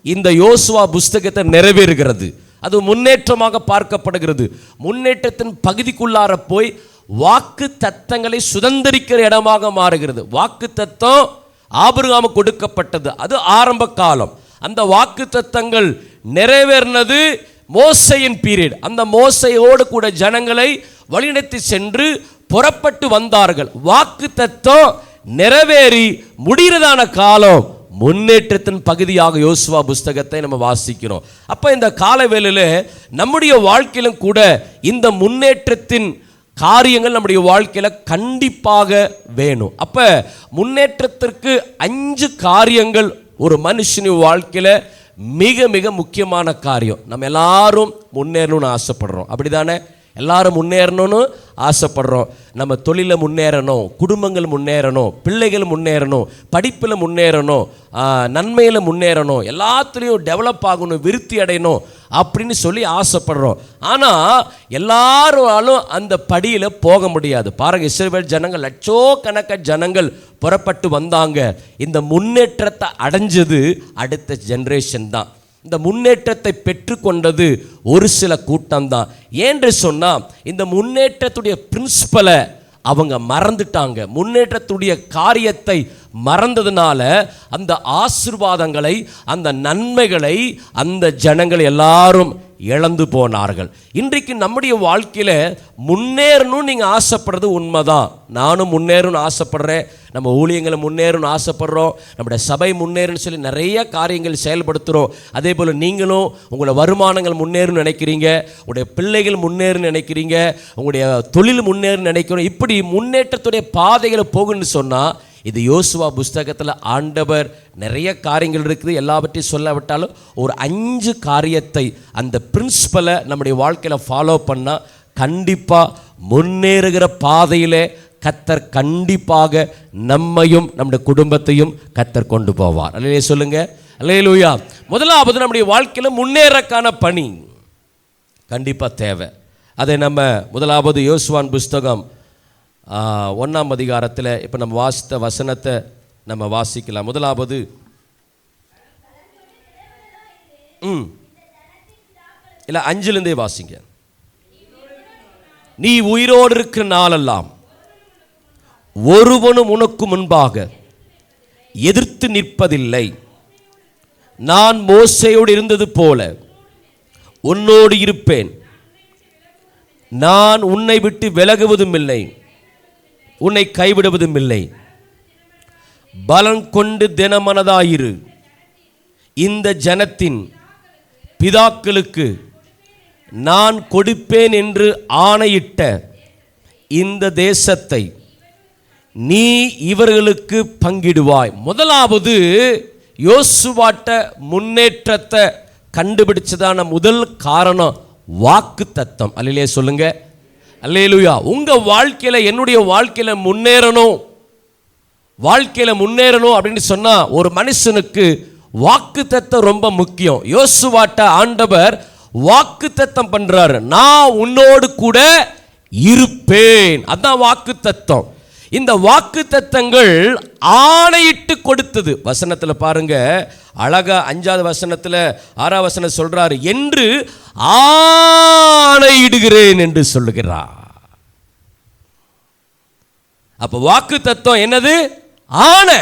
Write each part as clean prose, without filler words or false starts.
இந்த யோசுவா புஸ்தகத்தை நிறைவேறுகிறது. அது முன்னேற்றமாக பார்க்கப்படுகிறது. முன்னேற்றத்தின் பகுதிக்குள்ளார போய் வாக்கு தத்தங்களை சுதந்திரிக்கிற இடமாக மாறுகிறது. வாக்கு தத்தம் ஆபிரகாமுக்கு கொடுக்கப்பட்டது, அது ஆரம்ப காலம். அந்த வாக்கு தத்தங்கள் நிறைவேறினது மோசையின் பீரியட். அந்த மோசையோடு கூட ஜனங்களை வழிநடத்தி சென்று புறப்பட்டு வந்தார்கள். வாக்கு தத்தம் நிறைவேறி முடிகிறதான காலம் முன்னேற்றத்தின் பகுதியாக யோசுவா புஸ்தகத்தை நம்ம வாசிக்கிறோம். அப்போ இந்த காலவேளையில் நம்முடைய வாழ்க்கையிலும் கூட இந்த முன்னேற்றத்தின் காரியங்கள் நம்முடைய வாழ்க்கையில் கண்டிப்பாக வேணும். அப்போ முன்னேற்றத்திற்கு 5 காரியங்கள் ஒரு மனுஷனுடைய வாழ்க்கையில் மிக மிக முக்கியமான காரியம். நம்ம எல்லாரும் முன்னேறணும்னு ஆசைப்படுறோம், அப்படிதானே? எல்லாரும் முன்னேறணும்னு ஆசைப்படுறோம். நம்ம தொழிலில் முன்னேறணும், குடும்பங்கள் முன்னேறணும், பிள்ளைகள் முன்னேறணும், படிப்பில் முன்னேறணும், நன்மையில் முன்னேறணும், எல்லாத்துலேயும் டெவலப் ஆகணும், விருத்தி அடையணும் அப்படின்னு சொல்லி ஆசைப்படுறோம். ஆனால் எல்லாராலும் அந்த படியில் போக முடியாது. பாருங்கள், இஸ்ரவேல் ஜனங்கள் லட்சக்கணக்கான ஜனங்கள் புறப்பட்டு வந்தாங்க. இந்த முன்னேற்றத்தை அடைஞ்சது அடுத்த ஜென்ரேஷன் தான். இந்த முன்னேற்றத்தை பெற்றுக்கொண்டது ஒரு சில கூட்டம்தான். ஏன்று சொன்னால் இந்த முன்னேற்றத்துடைய பிரின்சிபலை அவங்க மறந்துட்டாங்க. முன்னேற்றத்துடைய காரியத்தை மறந்ததுனால அந்த ஆசீர்வாதங்களை, அந்த நன்மைகளை அந்த ஜனங்கள் எல்லாரும் இழந்து போனார்கள். இன்றைக்கு நம்முடைய வாழ்க்கையில் முன்னேறணும்னு நீங்கள் ஆசைப்படுறது உண்மைதான். நானும் முன்னேறணும்னு ஆசைப்படுறேன். நம்ம ஊழியங்களை முன்னேறணும்னு ஆசைப்படுறோம். நம்முடைய சபை முன்னேறுன்னு சொல்லி நிறைய காரியங்கள் செயல்படுத்துகிறோம். அதே போல் நீங்களும் உங்களோட வருமானங்கள் முன்னேறுன்னு நினைக்கிறீங்க, உங்களுடைய பிள்ளைகள் முன்னேறுன்னு நினைக்கிறீங்க, உங்களுடைய தொழில் முன்னேறுன்னு நினைக்கிறோம். இப்படி முன்னேற்றத்துடைய பாதைகளை போகுன்னு சொன்னால் இது யோசுவா புஸ்தகத்தில் ஆண்டவர் நிறைய காரியங்கள் இருக்குது. எல்லாவற்றையும் சொல்லாவிட்டாலும் ஒரு 5 காரியத்தை, அந்த பிரின்சிபலை நம்முடைய வாழ்க்கையில் ஃபாலோ பண்ணால் கண்டிப்பாக முன்னேறுகிற பாதையிலே கர்த்தர் கண்டிப்பாக நம்மையும் நம்முடைய குடும்பத்தையும் கர்த்தர் கொண்டு போவார். அல்லேலூயா சொல்லுங்க, அல்லேலூயா. முதலாவது, நம்முடைய வாழ்க்கையில் முன்னேறக்கான பணி கண்டிப்பாக தேவை. அதை நம்ம முதலாவது யோசுவான் புஸ்தகம் 1ஆம் அதிகாரத்தில் இப்போ நம்ம வாசித்த வசனத்தை நம்ம வாசிக்கலாம். முதலாவது இல்லை 5லேருந்தே வாசிங்க. நீ உயிரோடு இருக்கிற நாளெல்லாம் ஒருவனும் உனக்கு முன்பாக எதிர்த்து நிற்பதில்லை. நான் மோசேயோடு இருந்தது போல உன்னோடு இருப்பேன். நான் உன்னை விட்டு விலகுவதும் இல்லை, உன்னை கைவிடுவதும் இல்லை. பலன் கொண்டு தினமனதாயிரு. இந்த ஜனத்தின் பிதாக்களுக்கு நான் கொடுப்பேன் என்று ஆணையிட்ட இந்த தேசத்தை நீ இவர்களுக்கு பங்கிடுவாய். முதலாவது யோசுவாட்ட முன்னேற்றத்தை கண்டுபிடிச்சதான முதல் காரணம் வாக்கு தத்தம். அல்லேலூயா சொல்லுங்க, அல்லேலூயா. உங்கள் வாழ்க்கையில், என்னுடைய வாழ்க்கையில் முன்னேறணும், வாழ்க்கையில் முன்னேறணும் அப்படின்னு சொன்னால் ஒரு மனுஷனுக்கு வாக்கு தத்தம் ரொம்ப முக்கியம். யோசுவாட்ட ஆண்டவர் வாக்கு தத்தம் பண்ணுறாரு, நான் உன்னோடு கூட இருப்பேன். அதான் வாக்கு தத்தம். இந்த வாக்கு தத்தங்கள் ஆணையிட்டு கொடுத்தது. வசனத்தில் பாருங்க, அழகா 5வது வசனத்தில் 6வது வசனம் சொல்றாரு, என்று ஆணையிடுகிறேன் என்று சொல்லுகிறார். அப்ப வாக்கு தத்தம் என்னது? ஆணை.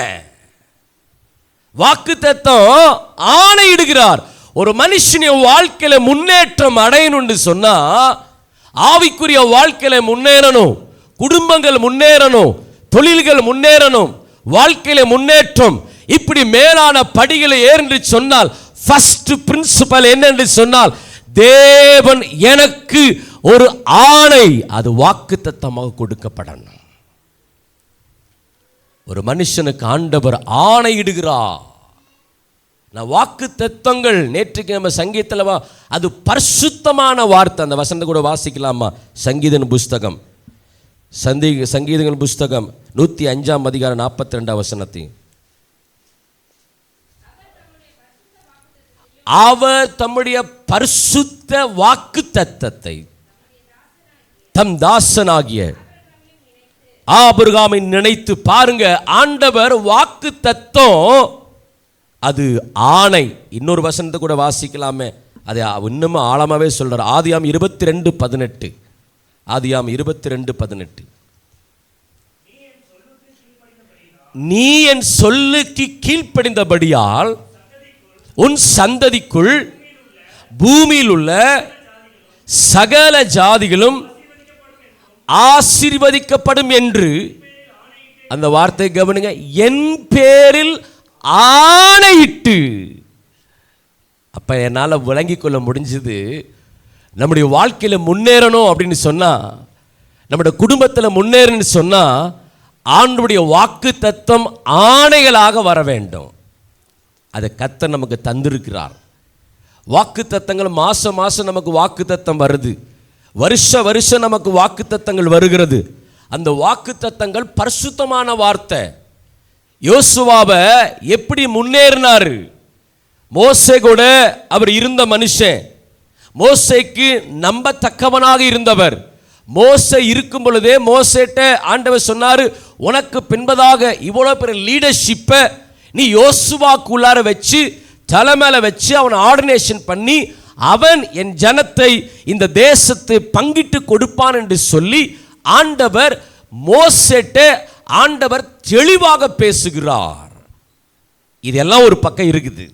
வாக்கு தத்தம் ஆணையிடுகிறார். ஒரு மனுஷனுடைய வாழ்க்கையில முன்னேற்றம் அடையணும்னு சொன்னா, ஆவிக்குரிய வாழ்க்கையில முன்னேறணும், குடும்பங்கள் முன்னேறணும், தொழில்கள் முன்னேறணும், வாழ்க்கையில முன்னேற்றம், இப்படி மேலான படிகளை ஏறென்று சொன்னால் ஃபர்ஸ்ட் பிரின்சிபல் என்னென்று சொன்னால், தேவன் எனக்கு ஒரு ஆணை, அது வாக்குத்தத்தமாக கொடுக்கப்படணும். ஒரு மனுஷனுக்கு ஆண்டவர் ஆணையிடுகிறார். நான் வாக்கு தத்தங்கள், நேற்றுக்கு நம்ம சங்கீதத்தில் அது பரிசுத்தமான வார்த்தை. அந்த வசனத்தை கூட வாசிக்கலாமா? சங்கீதன் புஸ்தகம், சங்கீதங்கள் புஸ்தகம் 105ஆம் அதிகாரம் 42ஆம் வசனத்தை, அவர் தம்முடைய பரிசுத்த வாக்கு தத்தத்தை தம் தாசனாகிய ஆபிரகாமை நினைத்து. பாருங்க, ஆண்டவர் வாக்கு தத்தம் அது ஆணை. இன்னொரு வசனத்தை கூட வாசிக்கலாமே, அதை இன்னமும் ஆழமாகவே சொல்கிறார். ஆதியாம் 22:18. ஆதியாம் 22:18. நீ என் சொல்லுக்கு கீழ்ப்படிந்தபடியால் உன் சந்ததிக்குள் பூமியில் உள்ள சகல ஜாதிகளும் ஆசீர்வதிக்கப்படும் என்று, அந்த வார்த்தை கவனிங்க, என் பேரில் ஆணையிட்டு. அப்ப என்னால் விளங்கிக் கொள்ள முடிஞ்சது, நம்முடைய வாழ்க்கையில் முன்னேறணும் அப்படின்னு சொன்னா, நம்முடைய குடும்பத்தில் முன்னேறணும்னு சொன்னா, ஆண்டவருடைய வாக்கு தத்தம் ஆணைகளாக வர வேண்டும். அதை கர்த்தர் நமக்கு தந்திருக்கிறார். வாக்கு தத்தங்கள் மாசம் மாசம் நமக்கு வாக்கு தத்தம் வருது, வருஷம் நமக்கு வாக்கு தத்தங்கள் வருகிறது. அந்த வாக்கு தத்தங்கள் பரிசுத்தமான வார்த்தை. யோசுவாவை எப்படி முன்னேறினாரு? மோசே கூட அவர் இருந்த மனுஷன், மோசேக்கு நம்பத்தக்கவனாக இருந்தவர். மோசே இருக்கும் பொழுதே மோசேட்ட ஆண்டவர் சொன்னாரு, உனக்கு பின்பதாக இவ்வளோ பெரிய லீடர்ஷிப்பை நீ யோசுவாக்குள்ளார வச்சு தலைமையில வச்சு அவன் ஆர்டினேஷன் பண்ணி, அவன் என் ஜனத்தை இந்த தேசத்தை பங்கிட்டு கொடுப்பான் என்று சொல்லி ஆண்டவர் மோசேட்ட ஆண்டவர் தெளிவாக பேசுகிறார். இதெல்லாம் ஒரு பக்கம் இருக்குது.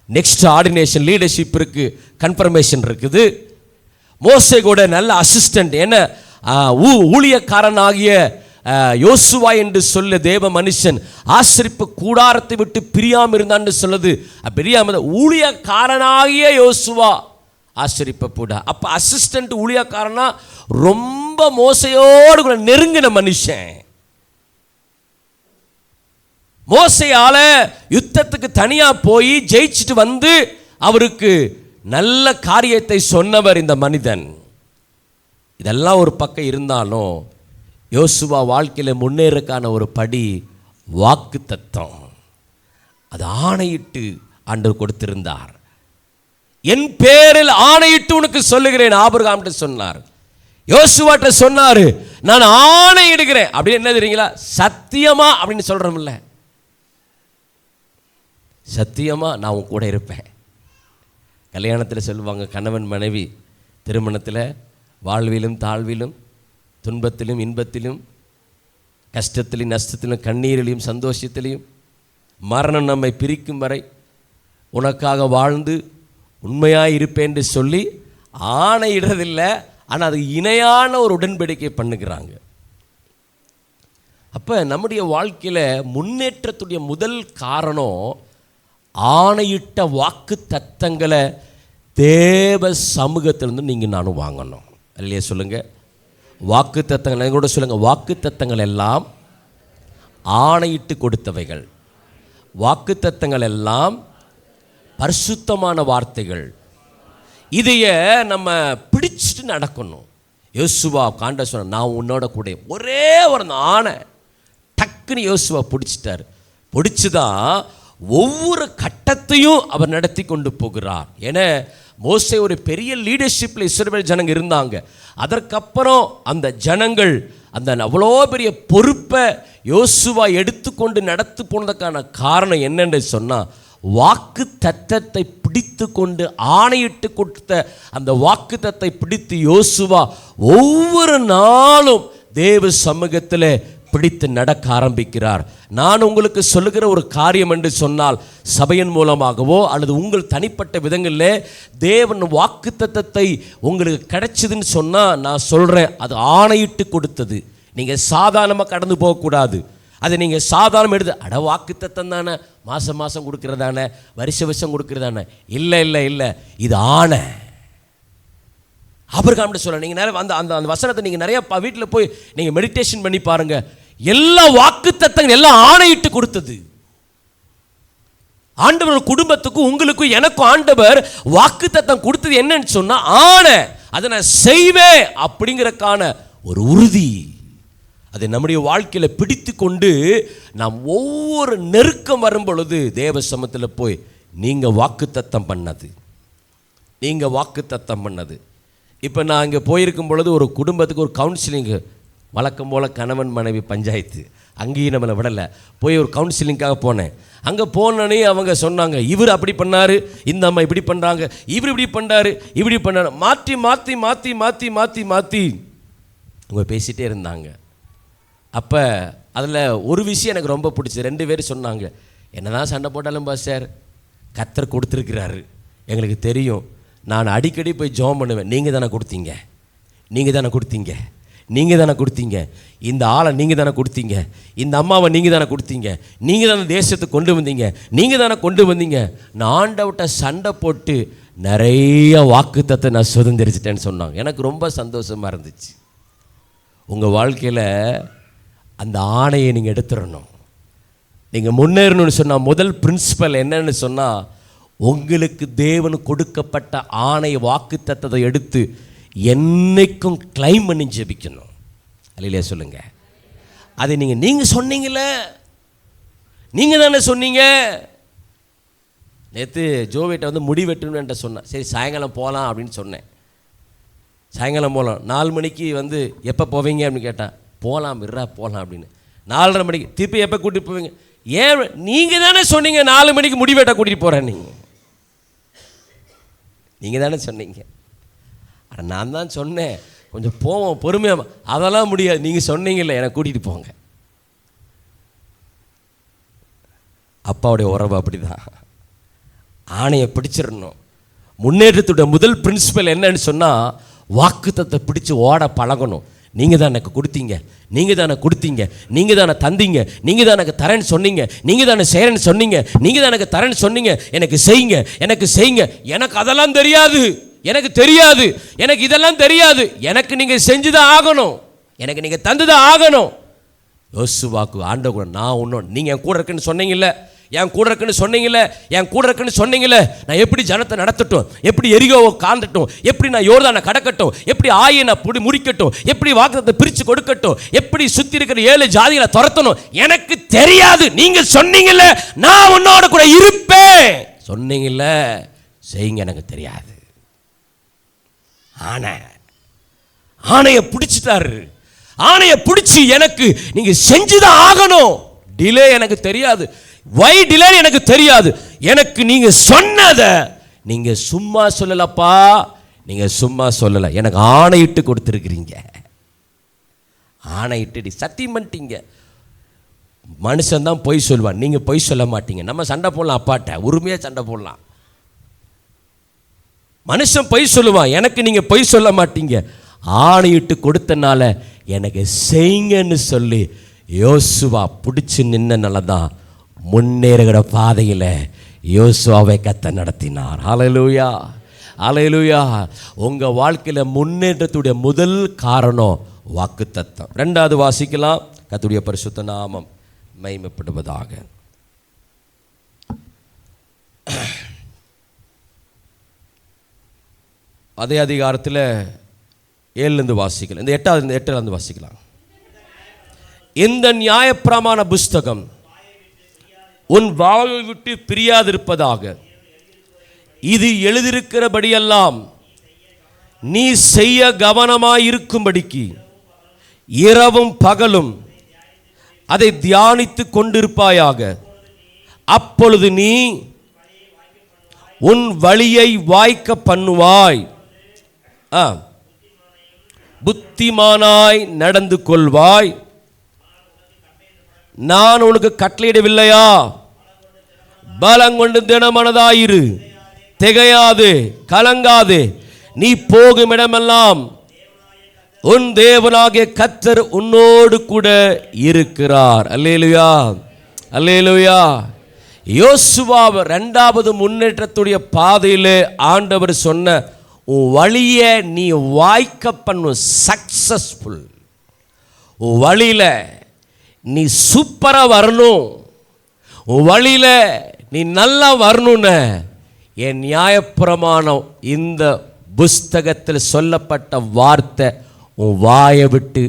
நெக்ஸ்ட் ஆர்டினேஷன் லீடர்ஷிப் இருக்கு, கன்ஃபர்மேஷன் இருக்குது. மோசே கூட நல்ல அசிஸ்டன்ட், என்ன ஊழியக்காரனாகிய யோசுவா என்று சொல்ல தேவ மனுஷன் ஆசரிப்பு கூடாரத்தை விட்டு பிரியாம இருந்தான்னு சொல்லுது. பிரியாம ஊழியக்காரனாகிய யோசுவா ஆசரிப்ப கூட. அப்ப அசிஸ்டன்ட் ஊழியக்காரனா ரொம்ப மோசையோடு கூட நெருங்கின மனுஷன். மோசையால யுத்தத்துக்கு தனியா போய் ஜெயிச்சுட்டு வந்து அவருக்கு நல்ல காரியத்தை சொன்னவர் இந்த மனிதன். இதெல்லாம் ஒரு பக்கம் இருந்தாலும் யோசுவா வாழ்க்கையில் முன்னேறக்கான ஒரு படி வாக்கு தத்தம். அது ஆணையிட்டு ஆண்டவர் கொடுத்திருந்தார். என் பேரில் ஆணையிட்டு உனக்கு சொல்லுகிறேன் ஆபிரகாம்கிட்ட சொன்னார், யோசுவாட்ட சொன்னாரு, நான் ஆணையிடுகிறேன். அப்படின்னு என்ன தெரியுங்களா? சத்தியமா அப்படின்னு சொல்றோம்ல, சத்தியமா நான் உன் கூட இருப்பேன். கல்யாணத்தில் சொல்லுவாங்க, கணவன் மனைவி திருமணத்தில் வாழ்விலும் தாழ்விலும் துன்பத்திலும் இன்பத்திலும் கஷ்டத்திலும் நஷ்டத்திலும் கண்ணீரிலையும் சந்தோஷத்திலையும் மரணம் நம்மை பிரிக்கும் வரை உனக்காக வாழ்ந்து உண்மையாக இருப்பேன் என்று சொல்லி ஆணையிடுறதில்லை, ஆனால் அது இணையான ஒரு உடன்படிக்கை பண்ணுகிறாங்க. அப்போ நம்முடைய வாழ்க்கையில் முன்னேற்றத்துடைய முதல் காரணம் ஆணையிட்ட வாக்கு தத்தங்களை தேவ சமூகத்திலிருந்து நீங்கள் நானும் வாங்கணும். இல்லையா? சொல்லுங்கள். வாக்கு தத்தங்கள் கூட சொல்லுங்கள். வாக்கு தத்தங்கள் எல்லாம் ஆணையிட்டு கொடுத்தவைகள். வாக்கு தத்தங்கள் எல்லாம் பரிசுத்தமான வார்த்தைகள். இதைய நம்ம பிடிச்சிட்டு நடக்கணும். யோசுவா காண்ட சொன்ன, நான் உன்னோட கூட, ஒரே ஒரு ஆணை டக்குன்னு யோசுவா பிடிச்சிட்டார். பிடிச்சுதான் ஒவ்வொரு கட்டத்தையும் அவர் நடத்தி கொண்டு போகிறார். ஏன்னா மோசே ஒரு பெரிய லீடர்ஷிப்பில் இஸ்ரவேல் ஜனங்க இருந்தாங்க. அதற்கப்புறம் அந்த ஜனங்கள் அந்த அவ்வளோ பெரிய பொறுப்பை யோசுவா எடுத்துக்கொண்டு நடத்து போனதுக்கான காரணம் என்னென்று சொன்னால், வாக்கு தத்தத்தை பிடித்து கொண்டு ஆணையிட்டு கொடுத்த அந்த வாக்கு தத்தை பிடித்து யோசுவா ஒவ்வொரு நாளும் தேவ சமூகத்தில் பிடித்து நடக்க ஆரம்பிக்கிறார். நான் உங்களுக்கு சொல்லுகிற ஒரு காரியம் என்று சொன்னால், சபையின் மூலமாகவோ அல்லது உங்கள் தனிப்பட்ட விதங்களில் தேவன் வாக்கு தத்தத்தை உங்களுக்கு கிடைச்சதுன்னு சொன்னால், நான் சொல்கிறேன், அது ஆணையிட்டு கொடுத்தது. நீங்கள் சாதாரணமாக கடந்து போகக்கூடாது. அதை நீங்கள் சாதாரணம் எடுத்து வாக்கு தத்தம் தானே, மாதம் மாதம் கொடுக்குறதானே, வருஷம் கொடுக்குறதானே, இல்லை இல்லை இல்லை, இது ஆணை. ஆபிரகாம்கிட்ட சொல்ல, நீங்கள் நிறைய அந்த அந்த வசனத்தை நீங்கள் நிறைய வீட்டில் போய் நீங்கள் மெடிடேஷன் பண்ணி பாருங்கள். எல்லா வாக்கு தத்தங்கள் எல்லாம் ஆணையிட்டு கொடுத்தது. ஆண்டவர் குடும்பத்துக்கும் உங்களுக்கும் எனக்கும் ஆண்டவர் வாக்கு தத்தம் கொடுத்தது என்னன்னு சொன்னா ஆணை. அதை நான் செய்வேன் அப்படிங்கிறக்கான ஒரு உறுதி. அதை நம்முடைய வாழ்க்கையில் பிடித்து கொண்டு நாம் ஒவ்வொரு நெருக்கம் வரும் பொழுது தேவ சமத்தில் போய் நீங்கள் வாக்கு தத்தம் பண்ணது, நீங்கள் வாக்கு தத்தம் பண்ணது. இப்போ நான் இங்கே போயிருக்கும் பொழுது ஒரு குடும்பத்துக்கு ஒரு கவுன்சிலிங்கு, வழக்கம் போல் கணவன் மனைவி பஞ்சாயத்து. அங்கேயும் நம்மளை விடலை. போய் ஒரு கவுன்சிலிங்காக போனேன். அங்கே போனோடனே அவங்க சொன்னாங்க, இவர் அப்படி பண்ணார், இந்த அம்மா இப்படி பண்ணுறாங்க, இவர் இப்படி பண்ணுறாரு, இப்படி பண்ணாரு, மாற்றி மாற்றி மாற்றி மாற்றி மாற்றி மாற்றி அவங்க பேசிகிட்டே இருந்தாங்க. அப்போ அதில் ஒரு விஷயம் எனக்கு ரொம்ப பிடிச்சி. 2 பேர் சொன்னாங்க, என்ன தான் சண்டை போட்டாலும் பாஸ்டர் கர்த்தர் கொடுத்துருக்கிறாரு, எங்களுக்கு தெரியும். நான் அடிக்கடி போய் ஜெபம் பண்ணுவேன். நீங்கள் தானே கொடுத்தீங்க, நீங்கள் தானே கொடுத்தீங்க, நீங்கள் தானே கொடுத்தீங்க, இந்த ஆளை நீங்கள் தானே கொடுத்தீங்க, இந்த அம்மாவை நீங்கள் தானே கொடுத்தீங்க, நீங்கள் தானே தேசத்துக்கு கொண்டு வந்தீங்க, நீங்கள் தானே கொண்டு வந்தீங்க. நான் ஆண்டவர்கிட்ட சண்டை போட்டு நிறைய வாக்குத்தத்தை நான் சுதந்திரிச்சிட்டேன்னு சொன்னாங்க. எனக்கு ரொம்ப சந்தோஷமாக இருந்துச்சு. உங்கள் வாழ்க்கையில் அந்த ஆணையை நீங்கள் எடுத்துடணும். நீங்கள் முன்னேறணும்னு சொன்னால் முதல் பிரின்சிபல் என்னன்னு சொன்னால், உங்களுக்கு தேவன் கொடுக்கப்பட்ட ஆணை வாக்குத்தத்தத்தை எடுத்து என்னைக்கும் கிளைம் பண்ணி ஜெபிக்கணும். அல்லேலூயா சொல்லுங்க. அதை நீங்கள் சொன்னீங்களே, நீங்கள் தானே சொன்னீங்க. நேற்று ஜோவிட்ட வந்து முடி வெட்டணும்னு சொன்னேன். சரி சாயங்காலம் போகலாம் அப்படின்னு சொன்னேன். சாயங்காலம் போகலாம். 4 மணிக்கு வந்து எப்போ போவீங்க அப்படின்னு கேட்டேன். போகலாம் இருறா போகலாம் அப்படின்னு. 4:30 மணிக்கு திருப்பி எப்போ கூட்டிகிட்டு போவீங்க? ஏன் நீங்கள் தானே சொன்னீங்க 4 மணிக்கு முடி வெட்ட கூட்டிகிட்டு போகிறேன். நீங்கள் தானே சொன்னீங்க. ஆனால் நான் தான் சொன்னேன் கொஞ்சம் போவோம் பொறுமையாக. அதெல்லாம் முடியாது, நீங்கள் சொன்னீங்கல்ல என்னை கூட்டிகிட்டு போங்க. அப்பாவுடைய உறவு அப்படி தான். ஆணையை பிடிச்சிடணும். முன்னேற்றத்துடைய முதல் பிரின்சிபல் என்னன்னு சொன்னால், வாக்குத்தத்தை பிடிச்சி ஓட பழகணும். நீங்கள் தான் எனக்கு கொடுத்தீங்க, நீங்கள் தானே கொடுத்தீங்க, நீங்கள் தானே தந்தீங்க, நீங்கள் தான் எனக்கு தரேன்னு சொன்னீங்க, நீங்கள் தானே செய்கிறேன்னு சொன்னீங்க, நீங்கள் தான் எனக்கு தரேன்னு சொன்னீங்க, எனக்கு செய்யுங்க, எனக்கு செய்யுங்க. எனக்கு அதெல்லாம் தெரியாது, எனக்கு தெரியாது, எனக்கு இதெல்லாம் தெரியாது. எனக்கு நீங்கள் செஞ்சு தான் ஆகணும், எனக்கு நீங்கள் தந்து தான் ஆகணும். யோசுவாக்கு ஆண்டவர், நான் ஒன்றும் நீங்கள் என் கூட இருக்குன்னு சொன்னீங்கல்ல, என் கூட இருக்குன்னு சொன்னீங்கல்ல, என் கூட இருக்குன்னு சொன்னீங்கல்ல, நான் எப்படி ஜனத்தை நடத்தட்டும், எப்படி எரிகோவை காண்டட்டும், எப்படி நான் யோர்தானை கடக்கட்டும், எப்படி ஆயை நான் முடிக்கட்டும், எப்படி வாக்குத்தத்தை பிரித்து கொடுக்கட்டும், எப்படி சுற்றி இருக்கிற 7 ஜாதிகளை துரத்தணும், எனக்கு தெரியாது. நீங்கள் சொன்னீங்கல்ல, நான் உன்னோட கூட இருப்பேன் சொன்னீங்கல்ல, செய்யுங்க, எனக்கு தெரியாது. ஆணையை பிடிச்சிட்டாரு. ஆணையை பிடிச்சி எனக்கு நீங்க செஞ்சுதான் ஆகணும். டிலே எனக்கு தெரியாது, வை டிலே எனக்கு தெரியாது. எனக்கு நீங்க சொன்னதை நீங்க சும்மா சொல்லலப்பா, நீங்க சும்மா சொல்லல, எனக்கு ஆணையிட்டு கொடுத்துருக்கிறீங்க. ஆணையிட்டு சத்தியம் பண்ணிட்டீங்க. மனுஷன் தான் பொய் சொல்லுவான், நீங்க பொய் சொல்ல மாட்டீங்க. நம்ம சண்டை போடலாம், அப்பாட்ட உரிமையா சண்டை போடலாம். மனுஷன் பொய் சொல்லுவான், எனக்கு நீங்க பொய் சொல்ல மாட்டீங்க. ஆணையிட்டு கொடுத்தனால எனக்கு செய்யுங்கன்னு சொல்லி யோசுவா பிடிச்சி நின்னனால தான் முன்னேறுகிற பாதையில் யோசுவாவை கர்த்தர் நடத்தினார். ஹல்லேலூயா, ஹல்லேலூயா. உங்கள் வாழ்க்கையில் முன்னேற்றத்துடைய முதல் காரணம் வாக்குத்தத்தம். 2வது வாசிக்கலாம். கர்த்தருடைய பரிசுத்த நாமம் மகிமைப்படுவதாக. அதே அதிகாரத்தில் 7லேருந்து வாசிக்கலாம். இந்த 8லேருந்து வாசிக்கலாம். இந்த நியாயப்பிரமாண புஸ்தகம் உன் வாயை விட்டு பிரியாதிருப்பதாக, இது எழுதியிருக்கிறபடியெல்லாம் நீ செய்ய கவனமாயிருக்கும்படிக்கு இரவும் பகலும் அதை தியானித்து கொண்டிருப்பாயாக. அப்பொழுது நீ உன் வழியை வாய்க்க பண்ணுவாய், புத்திமானாய் நடந்து கொள்வாய். நான் உனக்கு கட்டளையிடவில்லையா? பலங்கொண்டு திடமனதாயிரு, திகையாதே, கலங்காதே. நீ போகும் இடமெல்லாம் உன் தேவனாகிய கர்த்தர் உன்னோடு கூட இருக்கிறார். அல்லேலூயா, அல்லேலூயா. யோசுவா 2வது முன்னேற்றத்துடைய பாதையில் ஆண்டவர் சொன்ன உன் வழியை நீ வாய்க்க பண்ணும், சக்சஸ்ஃபுல். உன் வழியில் நீ சூப்பராக வரணும், உன் வழியில் நீ நல்லா வரணும்னு என் நியாயப்பிரமாணம் இந்த புஸ்தகத்தில் சொல்லப்பட்ட வார்த்தை உன் வாயை விட்டு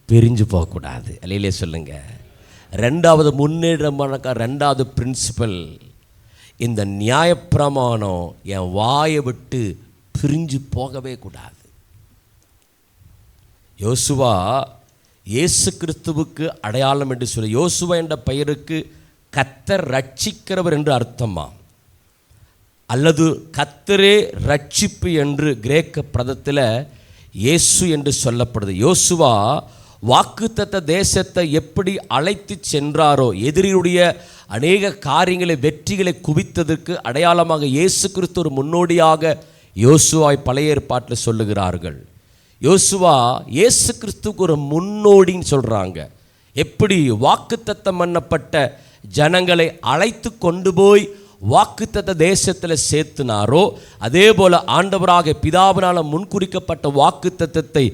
பிரிஞ்சு போகக்கூடாது. அல்லேலூயா சொல்லுங்க. 2வது முன்னேற்றமான 2வது பிரின்சிபல், இந்த நியாயப்பிரமாணம் என் வாயை விட்டு பிரிஞ்சு போகவே கூடாது. யோசுவா இயேசு கிறிஸ்துவுக்கு அடையாளம் என்று சொல்லி யோசுவா என்ற பெயருக்கு கர்த்தர் ரட்சிக்கிறவர் என்று அர்த்தமா, அல்லது கர்த்தரே ரட்சிப்பு என்று கிரேக்க பதத்தில் இயேசு என்று சொல்லப்படுது. யோசுவா வாக்குத்தத்த தேசத்தை எப்படி அழைத்து சென்றாரோ, எதிரியுடைய அநேக காரியங்களை வெற்றிகளை குவித்ததற்கு அடையாளமாக இயேசு கிறிஸ்து ஒரு முன்னோடியாக யோசுவாவை பழைய ஏற்பாட்டில் சொல்லுகிறார்கள். யோசுவா இயேசு கிறிஸ்துக்கு ஒரு முன்னோடின்னு சொல்கிறாங்க. எப்படி வாக்குத்தத்தம் பண்ணப்பட்ட ஜனங்களை அழைத்து கொண்டு போய் வாக்குத்தத்த தேசத்தில் சேர்த்துனாரோ, அதே போல் ஆண்டவராக பிதாவினால் முன்குறிக்கப்பட்ட வாக்குத்தத்தத்தை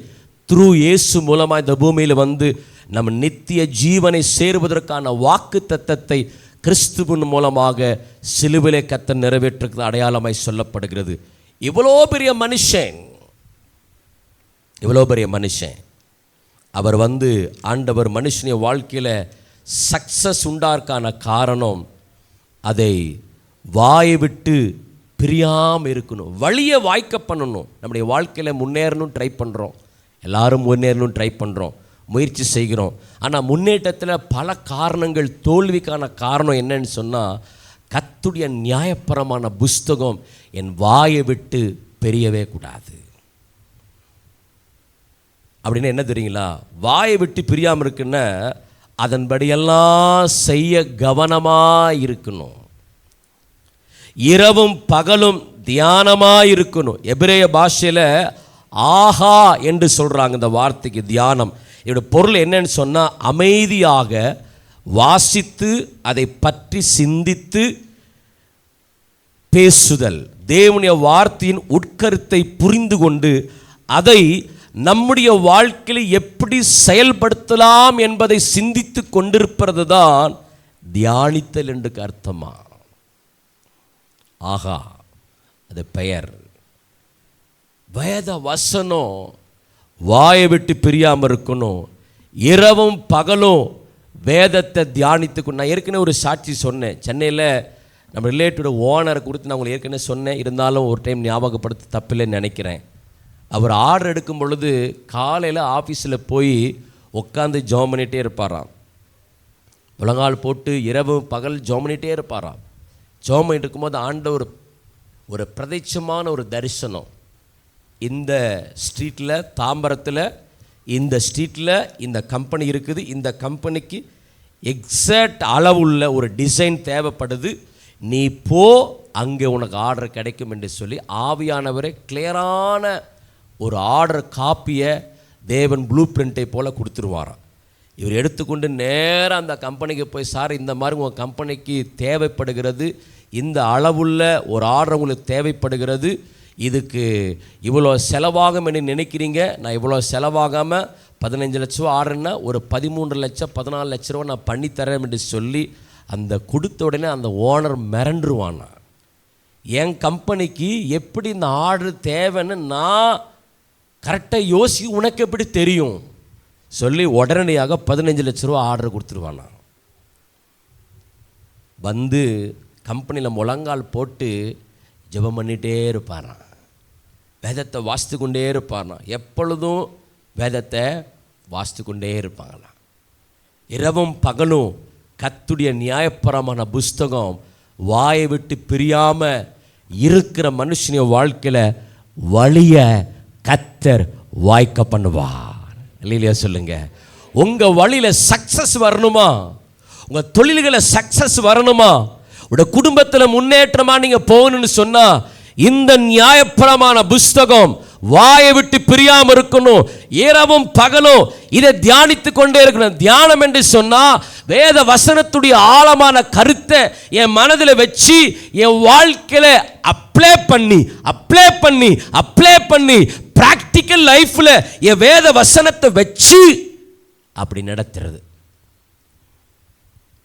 இயேசு மூலமாக இந்த பூமியில் வந்து நம்ம நித்திய ஜீவனை சேருவதற்கான வாக்குத்தத்தத்தை கிறிஸ்துவின் மூலமாக சிலுவிலே கர்த்தர் நிறைவேற்றுறது அடையாளமாய் சொல்லப்படுகிறது. இவ்வளோ பெரிய மனுஷன் அவர் வந்து ஆண்டவர் மனுஷனுடைய வாழ்க்கையில் சக்ஸஸ் உண்டாக்கான காரணம், அதை வாயை விட்டு பிரியாமல் இருக்கணும், வழியை வாய்க்க பண்ணணும். நம்முடைய வாழ்க்கையில் முன்னேறணும் ட்ரை பண்ணுறோம், எல்லாரும் முன்னேறணும் ட்ரை பண்ணுறோம், முயற்சி செய்கிறோம். ஆனால் முன்னேற்றத்தில் பல காரணங்கள், தோல்விக்கான காரணம் என்னன்னு சொன்னால், கர்த்தருடைய நியாயப்பிரமாண புஸ்தகம் என் வாயை விட்டு பிரியவே கூடாது. அப்படின்னு என்ன தெரியுங்களா? வாயை விட்டு பிரியாமல் இருக்குன்னா அதன்படியெல்லாம் செய்ய கவனமாக இருக்கணும், இரவும் பகலும் தியானமாக இருக்கணும். எபிரேய பாஷையில் ஆஹா என்று சொல்கிறாங்க இந்த வார்த்தைக்கு, தியானம். இதோட பொருள் என்னன்னு சொன்னால், அமைதியாக வாசித்து அதை பற்றி சிந்தித்து பேசுதல், தேவனுடைய வார்த்தையின் உட்கருத்தை புரிந்து கொண்டு அதை நம்முடைய வாழ்க்கையில் எப்படி செயல்படுத்தலாம் என்பதை சிந்தித்து கொண்டிருப்பது தான் தியானித்தல் என்று அர்த்தமா. ஆகா, அது பெயர். வேத வசனம் வாயை விட்டு பிரியாமல் இருக்கணும், இரவும் பகலும் வேதத்தை தியானித்துக்கணும். நான் ஏற்கனவே ஒரு சாட்சி சொன்னேன், சென்னையில் நம்ம ரிலேட்டிவோட ஓனரை கொடுத்து நான் உங்களுக்கு ஏற்கனவே சொன்னேன், இருந்தாலும் ஒரு டைம் ஞாபகப்படுத்த தப்பில்லைன்னு நினைக்கிறேன். அவர் ஆர்டர் எடுக்கும் பொழுது காலையில் ஆஃபீஸில் போய் உட்காந்து ஜெபம் பண்ணிகிட்டே இருப்பாராம், முழங்கால் போட்டு இரவு பகல் ஜெபம் பண்ணிகிட்டே இருப்பாராம். ஜெபம் பண்ணிட்டு இருக்கும்போது ஆண்டவர் ஒரு பிரத்யட்சமான ஒரு தரிசனம், இந்த ஸ்ட்ரீட்டில் தாம்பரத்தில் இந்த ஸ்ட்ரீட்டில் இந்த கம்பெனி இருக்குது, இந்த கம்பெனிக்கு எக்ஸாக்ட் அளவுள்ள ஒரு டிசைன் தேவைப்படுது, நீ போ, அங்கே உனக்கு ஆர்டர் கிடைக்கும் என்று சொல்லி ஆவியானவரே கிளியரான ஒரு ஆர்டர் காப்பியை தேவன் ப்ளூ பிரிண்ட்டை போல் கொடுத்துருவாராம். இவர் எடுத்துக்கொண்டு நேராக அந்த கம்பெனிக்கு போய், சார் இந்த மாதிரி உங்கள் கம்பெனிக்கு தேவைப்படுகிறது, இந்த அளவுள்ள ஒரு ஆர்டர் உங்களுக்கு தேவைப்படுகிறது, இதுக்கு இவ்வளோ செலவாகும் என்று நினைக்கிறீங்க, நான் இவ்வளோ செலவாகாமல் 15 லட்ச ரூபா ஆர்டர்னா ஒரு 13 லட்சம் 14 லட்ச ரூபா நான் பண்ணித்தரேன் என்று சொல்லி அந்த கொடுத்த உடனே அந்த ஓனர் மிரண்டுருவானா. என் கம்பெனிக்கு எப்படி இந்த ஆர்டர் தேவைன்னு நான் கரெக்டாக யோசி, உனக்கு எப்படி தெரியும் சொல்லி உடனடியாக 15 லட்ச ரூபா ஆர்டர் கொடுத்துருவானா. வந்து கம்பெனியில் முழங்கால் போட்டு ஜெபம் பண்ணிகிட்டே இருப்பாரான், வேதத்தை வாசித்து கொண்டே இருப்பாரான், எப்பொழுதும் வேதத்தை வாசித்து கொண்டே இருப்பாங்களாம். இரவும் பகலும் கர்த்தருடைய நியாயப்பிரமாண புஸ்தகம் வாயை விட்டு பிரியாமல் இருக்கிற மனுஷனுடைய வாழ்க்கையில் வழிய கர்த்தர் வாய்க்க பண்ணுவார். இல்லையா சொல்லுங்க. உங்கள் வழியில் சக்ஸஸ் வரணுமா, உங்கள் தொழில்களில் சக்ஸஸ் வரணுமா, உங்கள் குடும்பத்தில் முன்னேற்றமாக நீங்கள் போகணும்னு சொன்னால் இந்த நியாயப்பிரமாண புஸ்தகம் வாயை விட்டு பிரியாமல் இருக்கணும், இரவும் பகலும் இதை தியானித்து கொண்டே இருக்கணும். தியானம் என்று சொன்னால் வேத வசனத்துடைய ஆழமான கருத்தை என் மனதில் வச்சு என் வாழ்க்கையில் அப்ளை பண்ணி பிராக்டிக்கல் லைஃப்பில் என் வேத வசனத்தை வச்சு அப்படி நடத்துறது.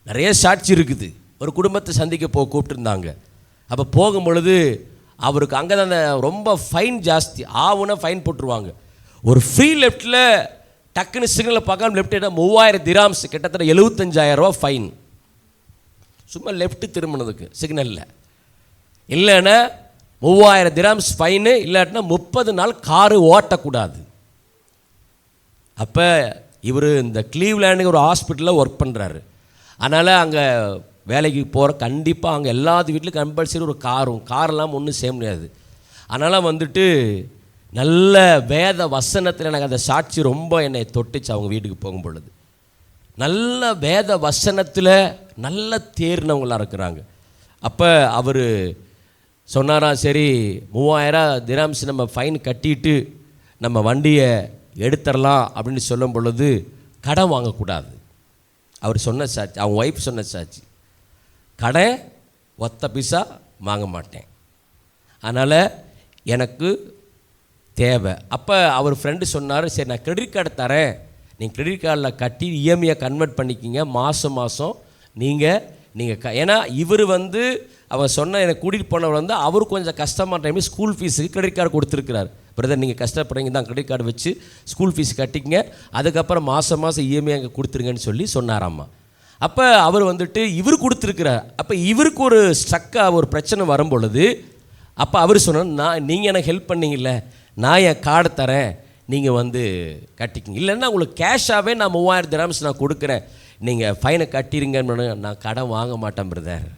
நிறைய சாட்சி இருக்குது. ஒரு குடும்பத்தை சந்திக்க கூப்பிட்டுருந்தாங்க. அப்போ போகும் பொழுது அவருக்கு அங்கே தான் ரொம்ப ஃபைன் ஜாஸ்தி, ஆவுன்னா ஃபைன் போட்டுருவாங்க. ஒரு ஃப்ரீ லெஃப்ட்டில் டக்குன்னு சிக்னலில் பார்க்காம லெஃப்ட் எடுத்தால் 3000 திராம்ஸ், கிட்டத்தட்ட 75,000 ரூபா ஃபைன். சும்மா லெஃப்ட்டு திரும்பினதுக்கு சிக்னலில். இல்லைன்னா 3000 திராம்ஸ் ஃபைனு, இல்லாட்டினா 30 நாள் காரு ஓட்டக்கூடாது. அப்போ இவர் இந்த கிளீவ்லேண்டுக்கு ஒரு ஹாஸ்பிட்டலில் ஒர்க் பண்ணுறாரு. அதனால் அங்கே வேலைக்கு போகிற கண்டிப்பாக அங்கே எல்லாத்து வீட்லையும் கம்பல்சரி ஒரு காரெல்லாம் ஒன்றும் செய்ய முடியாது. அதனால் வந்துட்டு நல்ல வேத வசனத்தில் எனக்கு அந்த சாட்சி ரொம்ப என்னை தொட்டுச்சு. அவங்க வீட்டுக்கு போகும் பொழுது நல்ல வேத வசனத்தில் நல்ல தேர்னவங்களாக இருக்கிறாங்க. அப்போ அவர் சொன்னாராம், சரி 3000 திரம்ஸ் நம்ம ஃபைன் கட்டிட்டு நம்ம வண்டியை எடுத்துடலாம் அப்படின்னு சொல்லும் பொழுது கடன் வாங்கக்கூடாது. அவர் சொன்ன சாட்சி, அவங்க ஒய்ஃப் சொன்ன சாட்சி, கடன் ஒத்த பைசா வாங்க மாட்டேன், அதனால் எனக்கு தேவை. அப்போ அவர் ஃப்ரெண்டு சொன்னார், சரி நான் கிரெடிட் கார்டு தரேன், நீங்கள் கிரெடிட் கார்டில் கட்டி இஎம்ஐயை கன்வெர்ட் பண்ணிக்கிங்க, மாதம் நீங்கள் ஏன்னா இவர் அவன் சொன்ன எனக்கு கூட்டிகிட்டு போனவர் அவர் கொஞ்சம் கஷ்டமான டைமில் ஸ்கூல் ஃபீஸுக்கு கிரெடிட் கார்டு கொடுத்துருக்கிறார். பிரதர் நீங்கள் கஷ்டப்படுறீங்க தான், கிரெடிட் கார்டு வச்சு ஸ்கூல் ஃபீஸ் கட்டிங்க, அதுக்கப்புறம் மாதம் இஎம்ஐ அங்கே கொடுத்துருங்கன்னு சொல்லி சொன்னாராம்மா. அப்போ அவர் இவர் கொடுத்துருக்கிறார். அப்போ இவருக்கு ஒரு ஸ்ட்ரக்காக ஒரு பிரச்சனை வரும் பொழுது அப்போ அவர் சொன்னார், நீங்கள் எனக்கு ஹெல்ப் பண்ணிங்கல்ல, நான் என் கார்டு தரேன், நீங்கள் கட்டிக்கிங்க, இல்லைன்னா உங்களுக்கு கேஷாகவே நான் 3000 திரம்ஸ் நான் கொடுக்குறேன், நீங்கள் ஃபைனை கட்டிடுங்கன்னு. நான் கடன் வாங்க மாட்டேன் பிரதர்,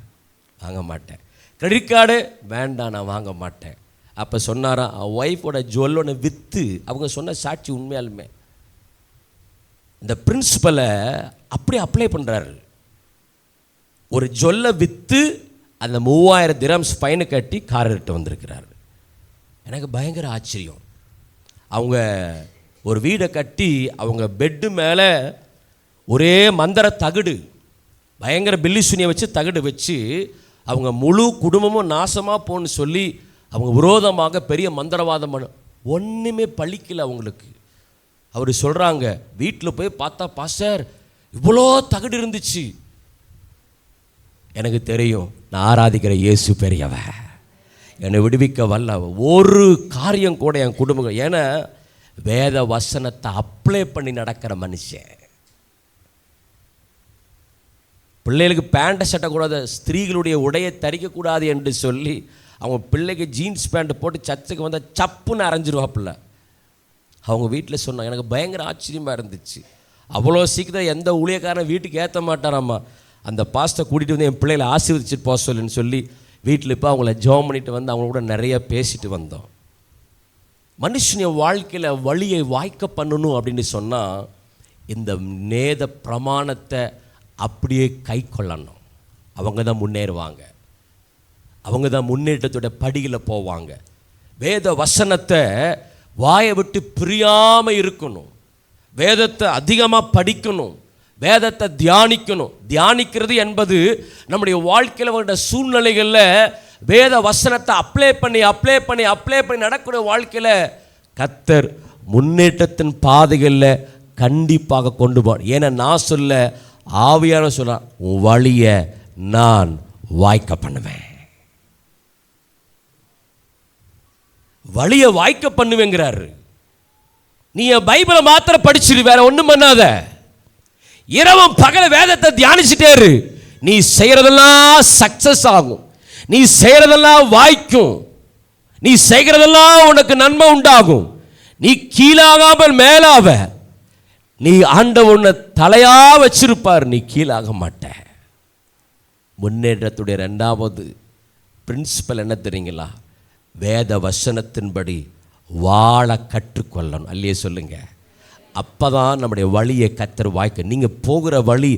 வாங்க மாட்டேன், கிரெடிட் கார்டு வேண்டாம், நான் வாங்க மாட்டேன். அப்போ சொன்னாராம், ஒய்ஃபோட ஜுவல்லோட விற்று அவங்க சொன்ன சாட்சி உண்மையாலுமே இந்த பிரின்சிபலை அப்படியே அப்ளை பண்ணுறாரு. ஒரு ஜுவல்லை விற்று அந்த 3000 திரம்ஸ் ஃபைனு கட்டி கார் எடுத்து வந்திருக்கிறாரு. எனக்கு பயங்கர ஆச்சரியம். அவங்க ஒரு வீடை கட்டி அவங்க பெட்டு மேலே ஒரே மந்திர தகடு, பயங்கர பில்லி சுனியை வச்சு தகடு வச்சு அவங்க முழு குடும்பமும் நாசமாக போன்னு சொல்லி அவங்க விரோதமாக பெரிய மந்திரவாதம் பண்ண ஒன்றுமே பழிக்கலை அவங்களுக்கு. அவர் சொல்கிறாங்க, வீட்டில் போய் பார்த்தா பாஸ்டர் இவ்வளோ தகடு இருந்துச்சு. எனக்கு தெரியும், நான் ஆராதிக்கிற இயேசு பெரியவன், என்னை விடுவிக்க வல்ல, ஒரு காரியம் கூட என் குடும்பம், ஏன்னா வேத வசனத்தை அப்ளை பண்ணி நடக்கிற மனுஷன். பிள்ளைகளுக்கு பேண்ட்டை சட்டக்கூடாது, ஸ்திரீகளுடைய உடையை தரிக்கக்கூடாது என்று சொல்லி அவங்க பிள்ளைக்கு ஜீன்ஸ் பேண்ட்டு போட்டு சர்ச்சுக்கு வந்தால் சப்புன்னு அரைஞ்சிருவாப்பில்ல. அவங்க வீட்டில் சொன்னாங்க, எனக்கு பயங்கர ஆச்சரியமாக இருந்துச்சு. அவ்வளோ சீக்கிரம் எந்த ஊழியக்காரன் வீட்டுக்கு ஏற்ற மாட்டாராம்மா. அந்த பாஸ்ட்டை கூட்டிகிட்டு என் பிள்ளைகளை ஆசீர்வதிச்சுட்டு போக சொல்லுன்னு சொல்லி வீட்டில் இப்போ அவங்கள ஜெபம் பண்ணிட்டு அவங்கள கூட நிறைய பேசிட்டு வந்தோம். மனுஷனுடைய வாழ்க்கையில் வழியை வாய்க்க பண்ணணும் அப்படின்னு சொன்னால் இந்த நேத பிரமாணத்தை அப்படியே கை கொள்ளணும். அவங்க தான் முன்னேறுவாங்க, அவங்க தான் முன்னேற்றத்தோட படியில் போவாங்க. வேத வசனத்தை வாயை விட்டு பிரியாமல் இருக்கணும், வேதத்தை அதிகமாக படிக்கணும், வேதத்தை தியானிக்கணும். தியானிக்கிறது என்பது நம்முடைய வாழ்க்கையில் வர சூழ்நிலைகளில் வேத வசனத்தை அப்ளை பண்ணி நடக்கூடிய வாழ்க்கையில் கர்த்தர் முன்னேற்றத்தின் பாதைகளில் கண்டிப்பாக கொண்டு போவார். ஏன்னா நான் சொல்ல, ஆவியான சொல்ல, உன் வழியை நான் வாய்க்க பண்ணுவேன், வழியை வாய்க்க பண்ணுவேங்கிறாரு. நீ பைபிளை மாத்திரம் படிச்சிரு, வேற ஒன்றும் பண்ணாத, இரவும் பகல வேதத்தை தியானிச்சுட்டேரு, நீ செய்யறதெல்லாம் சக்சஸ் ஆகும், நீ செய்யறதெல்லாம் வாய்க்கும், நீ செய்கிறதெல்லாம் உனக்கு நன்மை உண்டாகும், நீ கீழாகாமல் மேலாவ, நீ ஆண்டவர் உன்னை தலையா வச்சிருப்பார், நீ கீழாக மாட்ட. முன்னேற்றத்துடைய 2வது பிரின்சிபல் என்ன தெரியுங்களா? வேத வசனத்தின்படி வாழ கற்றுக்கொள்ளணும். அல்லையே சொல்லுங்க. அப்போ தான் நம்முடைய வழியை கர்த்தர் வாய்க்க. நீங்கள் போகிற வழி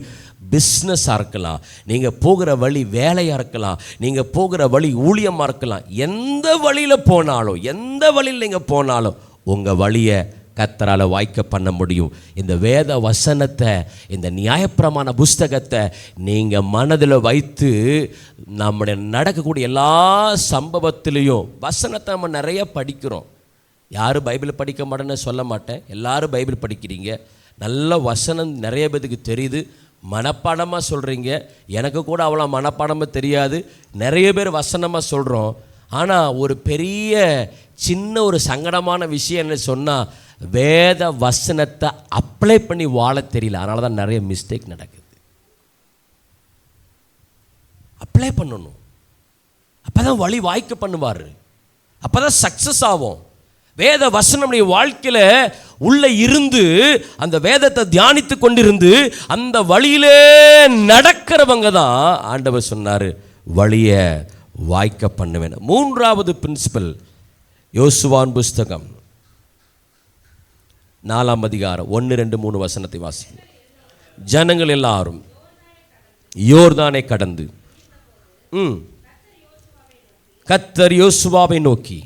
பிஸ்னஸாக இருக்கலாம், நீங்கள் போகிற வழி வேலையாக இருக்கலாம், நீங்கள் போகிற வழி ஊழியமாக இருக்கலாம், எந்த வழியில் போனாலும், எந்த வழியில் நீங்கள் போனாலும் உங்கள் வழியை கர்த்தரால் வாய்க்க பண்ண முடியும். இந்த வேத வசனத்தை, இந்த நியாயப்பிரமாண புஸ்தகத்தை நீங்கள் மனதில் வைத்து நம்முடைய நடக்கக்கூடிய எல்லா சம்பவத்திலையும் வசனத்தை நம்ம நிறைய படிக்கிறோம். யாரும் பைபிள் படிக்க மாட்டேன்னு சொல்ல மாட்டேன், எல்லாரும் பைபிள் படிக்கிறீங்க, நல்ல வசனம் நிறைய பேருக்கு தெரியுது, மனப்பாடமாக சொல்கிறீங்க. எனக்கு கூட அவ்வளோ மனப்பாடமாக தெரியாது, நிறைய பேர் வசனமாக சொல்கிறோம். ஆனால் ஒரு பெரிய சின்ன ஒரு சங்கடமான விஷயம் என்ன சொன்னால், வேத வசனத்தை அப்ளை பண்ணி வாழ தெரியல. அதனால தான் நிறைய மிஸ்டேக் நடக்குது. அப்ளை பண்ணணும், அப்போ தான் வழி வாய்க்க பண்ணுவார், அப்போ தான் சக்ஸஸ் ஆகும். வேத வசனம் வாழ்க்கையில உள்ள இருந்து அந்த வேதத்தை தியானித்து கொண்டிருந்து அந்த வழியிலே நடக்கிறவங்க தான் ஆண்டவர் சொன்னார் வழிய வாய்க்க பண்ணுவேன். மூன்றாவது பிரின்சிபல், யோசுவான் புஸ்தகம் 4ஆம் அதிகாரம் 1, 2, 3 வசனத்தை வாசிங்க. ஜனங்கள் எல்லாரும் யோர்தானை கடந்து கர்த்தர் யோசுவாவை நோக்கி,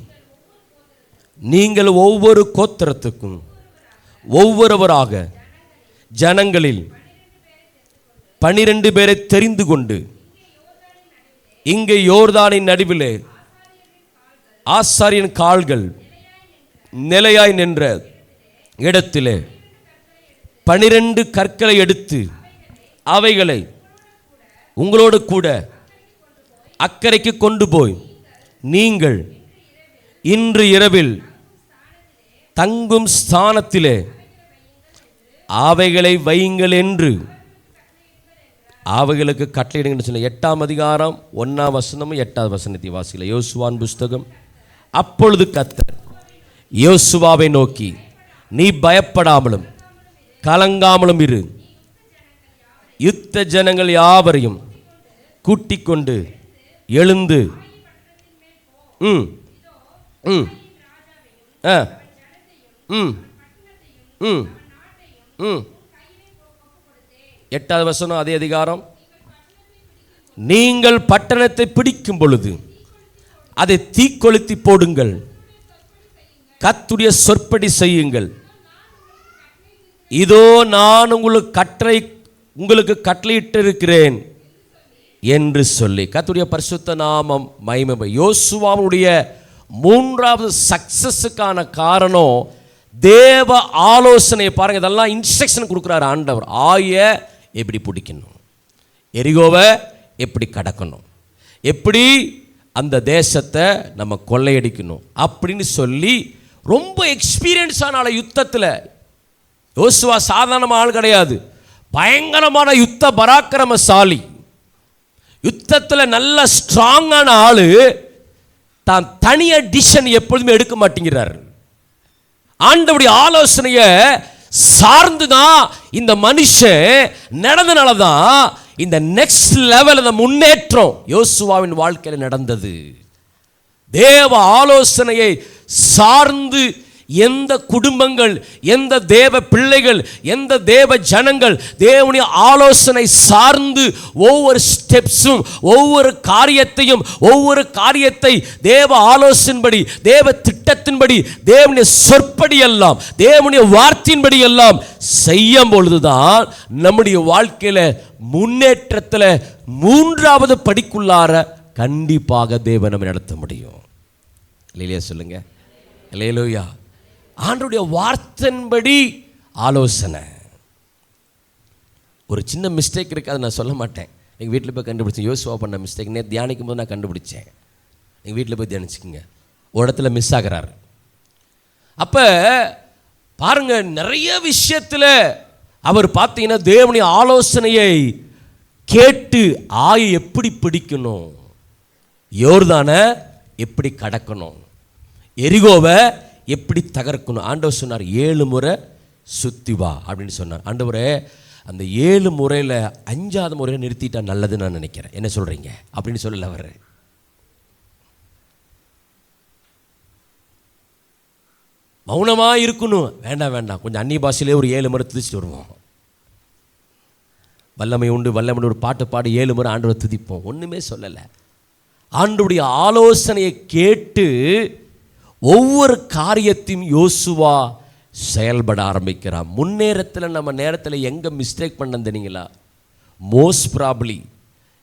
நீங்கள் ஒவ்வொரு கோத்திரத்துக்கும் ஒவ்வொருவராக ஜனங்களில் 12 பேரை தெரிந்து கொண்டு இங்கே யோர்தானின் நடுவிலே ஆசாரியன் கால்கள் நிலையாய் நின்ற இடத்திலே 12 கற்களை எடுத்து அவைகளை உங்களோடு கூட அக்கறைக்கு கொண்டு போய் நீங்கள் இன்று இரவில் தங்கும் ஸ்தானத்திலே அவைகளை வையுங்கள் என்று அவைகளுக்கு கட்டளையிடுங்கன்னு சொன்ன. 8ஆம் அதிகாரம் 1ஆம் வசனமும் 8ஆவது வசனத்தை வாசிக்கல. யோசுவான் புஸ்தகம். அப்பொழுது கர்த்தர் யோசுவாவை நோக்கி, நீ பயப்படாமலும் கலங்காமலும் இரு, யுத்த ஜனங்கள் யாவரையும் கூட்டிக் கொண்டு எழுந்து எட்டாவது வசனம் அதே அதிகாரம். நீங்கள் பட்டணத்தை பிடிக்கும் பொழுது அதை தீக்கொளுத்தி போடுங்கள், கர்த்தருடைய சொற்படி செய்யுங்கள். இதோ நான் உங்களுக்கு கட்டளையிட்டிருக்கிறேன் என்று சொல்லி கர்த்தருடைய பரிசுத்த நாமம் மகிமை. யோசுவாவுடைய மூன்றாவது சக்சஸுக்கான காரணம் தேவ ஆலோசனை. பாருங்க, இதெல்லாம் இன்ஸ்ட்ரக்ஷன் கொடுக்குறாரு ஆண்டவர். எப்படி பிடிக்கணும், எரிகோவை எப்படி கடக்கணும், எப்படி அந்த தேசத்தை நம்ம கொள்ளையடிக்கணும் அப்படின்னு சொல்லி ரொம்ப எக்ஸ்பீரியன்ஸ் ஆன யுத்தத்தில். யோசுவா சாதாரண ஆள் கிடையாது, பயங்கரமான யுத்த பராக்கிரமசாலி. யுத்தத்தில் நல்ல ஸ்ட்ராங்கான ஆளு. தான் தனியாக டிசிஷன் எப்பொழுதுமே எடுக்க மாட்டேங்கிறார். ஆண்டவருடைய ஆலோசனையை சார்ந்துதான் இந்த மனுஷன் நடந்தனால தான் இந்த நெக்ஸ்ட் லெவல், அந்த முன்னேற்றம் யோசுவாவின் வாழ்க்கையில் நடந்தது. தேவ ஆலோசனையை சார்ந்து எந்த குடும்பங்கள், எந்த தேவ பிள்ளைகள், எந்த தேவ ஜனங்கள் தேவனுடைய ஆலோசனை சார்ந்து ஒவ்வொரு ஸ்டெப்ஸும் ஒவ்வொரு காரியத்தை தேவ ஆலோசனைப்படி, தேவ திட்டத்தின்படி, தேவனுடைய சொற்படி எல்லாம், தேவனுடைய வார்த்தையின்படி எல்லாம் செய்யும் பொழுதுதான் நம்முடைய வாழ்க்கையில முன்னேற்றத்தில் மூன்றாவது படிக்குள்ளார கண்டிப்பாக தேவன் நம்ம நடத்த முடியும். இல்லையா சொல்லுங்க, அல்லேலூயா. ஆண்டவருடைய வார்த்தையின்படி ஆலோசனை. ஒரு சின்ன மிஸ்டேக் இருக்குது, அதை நான் சொல்ல மாட்டேன். எங்கள் வீட்டில் போய் கண்டுபிடிச்சேன். யோசுவா பண்ண மிஸ்டேக் நேற்று தியானிக்கும் போது நான் கண்டுபிடிச்சேன். எங்கள் வீட்டில் போய் தியானிச்சுக்கோங்க. ஒரு இடத்துல மிஸ் ஆகிறாரு. அப்போ பாருங்க, நிறைய விஷயத்தில் அவர் பார்த்தீங்கன்னா தேவனுடைய ஆலோசனையை கேட்டு எப்படி பிடிக்கணும், யோர்தானை எப்படி கடக்கணும், எரிகோவை எப்படி தகர்க்கணும். ஆண்டவர் சொன்னார் 7 முறை சுத்தி வா அப்படின்னு சொன்னார். ஆண்டவரே, அந்த 7 முறையில் 5ஆவது முறையை நிறுத்திட்டா நல்லதுன்னு நான் நினைக்கிறேன், என்ன சொல்கிறீங்க அப்படின்னு சொல்லல. அவர் மௌனமாக இருக்கணும். வேண்டாம், கொஞ்சம் அந்நிய பாஷையிலே ஒரு 7 முறை துதிச்சுட்டு வருவோம். வல்லமை உண்டு ஒரு பாட்டு பாடி 7 முறை ஆண்டவரை துதிப்போம். ஒன்றுமே சொல்லலை. ஆண்டவருடைய ஆலோசனையை கேட்டு ஒவ்வொரு காரியத்தையும் யோசுவா செயல்பட ஆரம்பிக்கிறான். முன்னேறத்தில் நம்ம நேரத்தில் எங்கே மிஸ்டேக் பண்ண தெரியுங்களா? மோஸ்ட் ப்ராப்ளி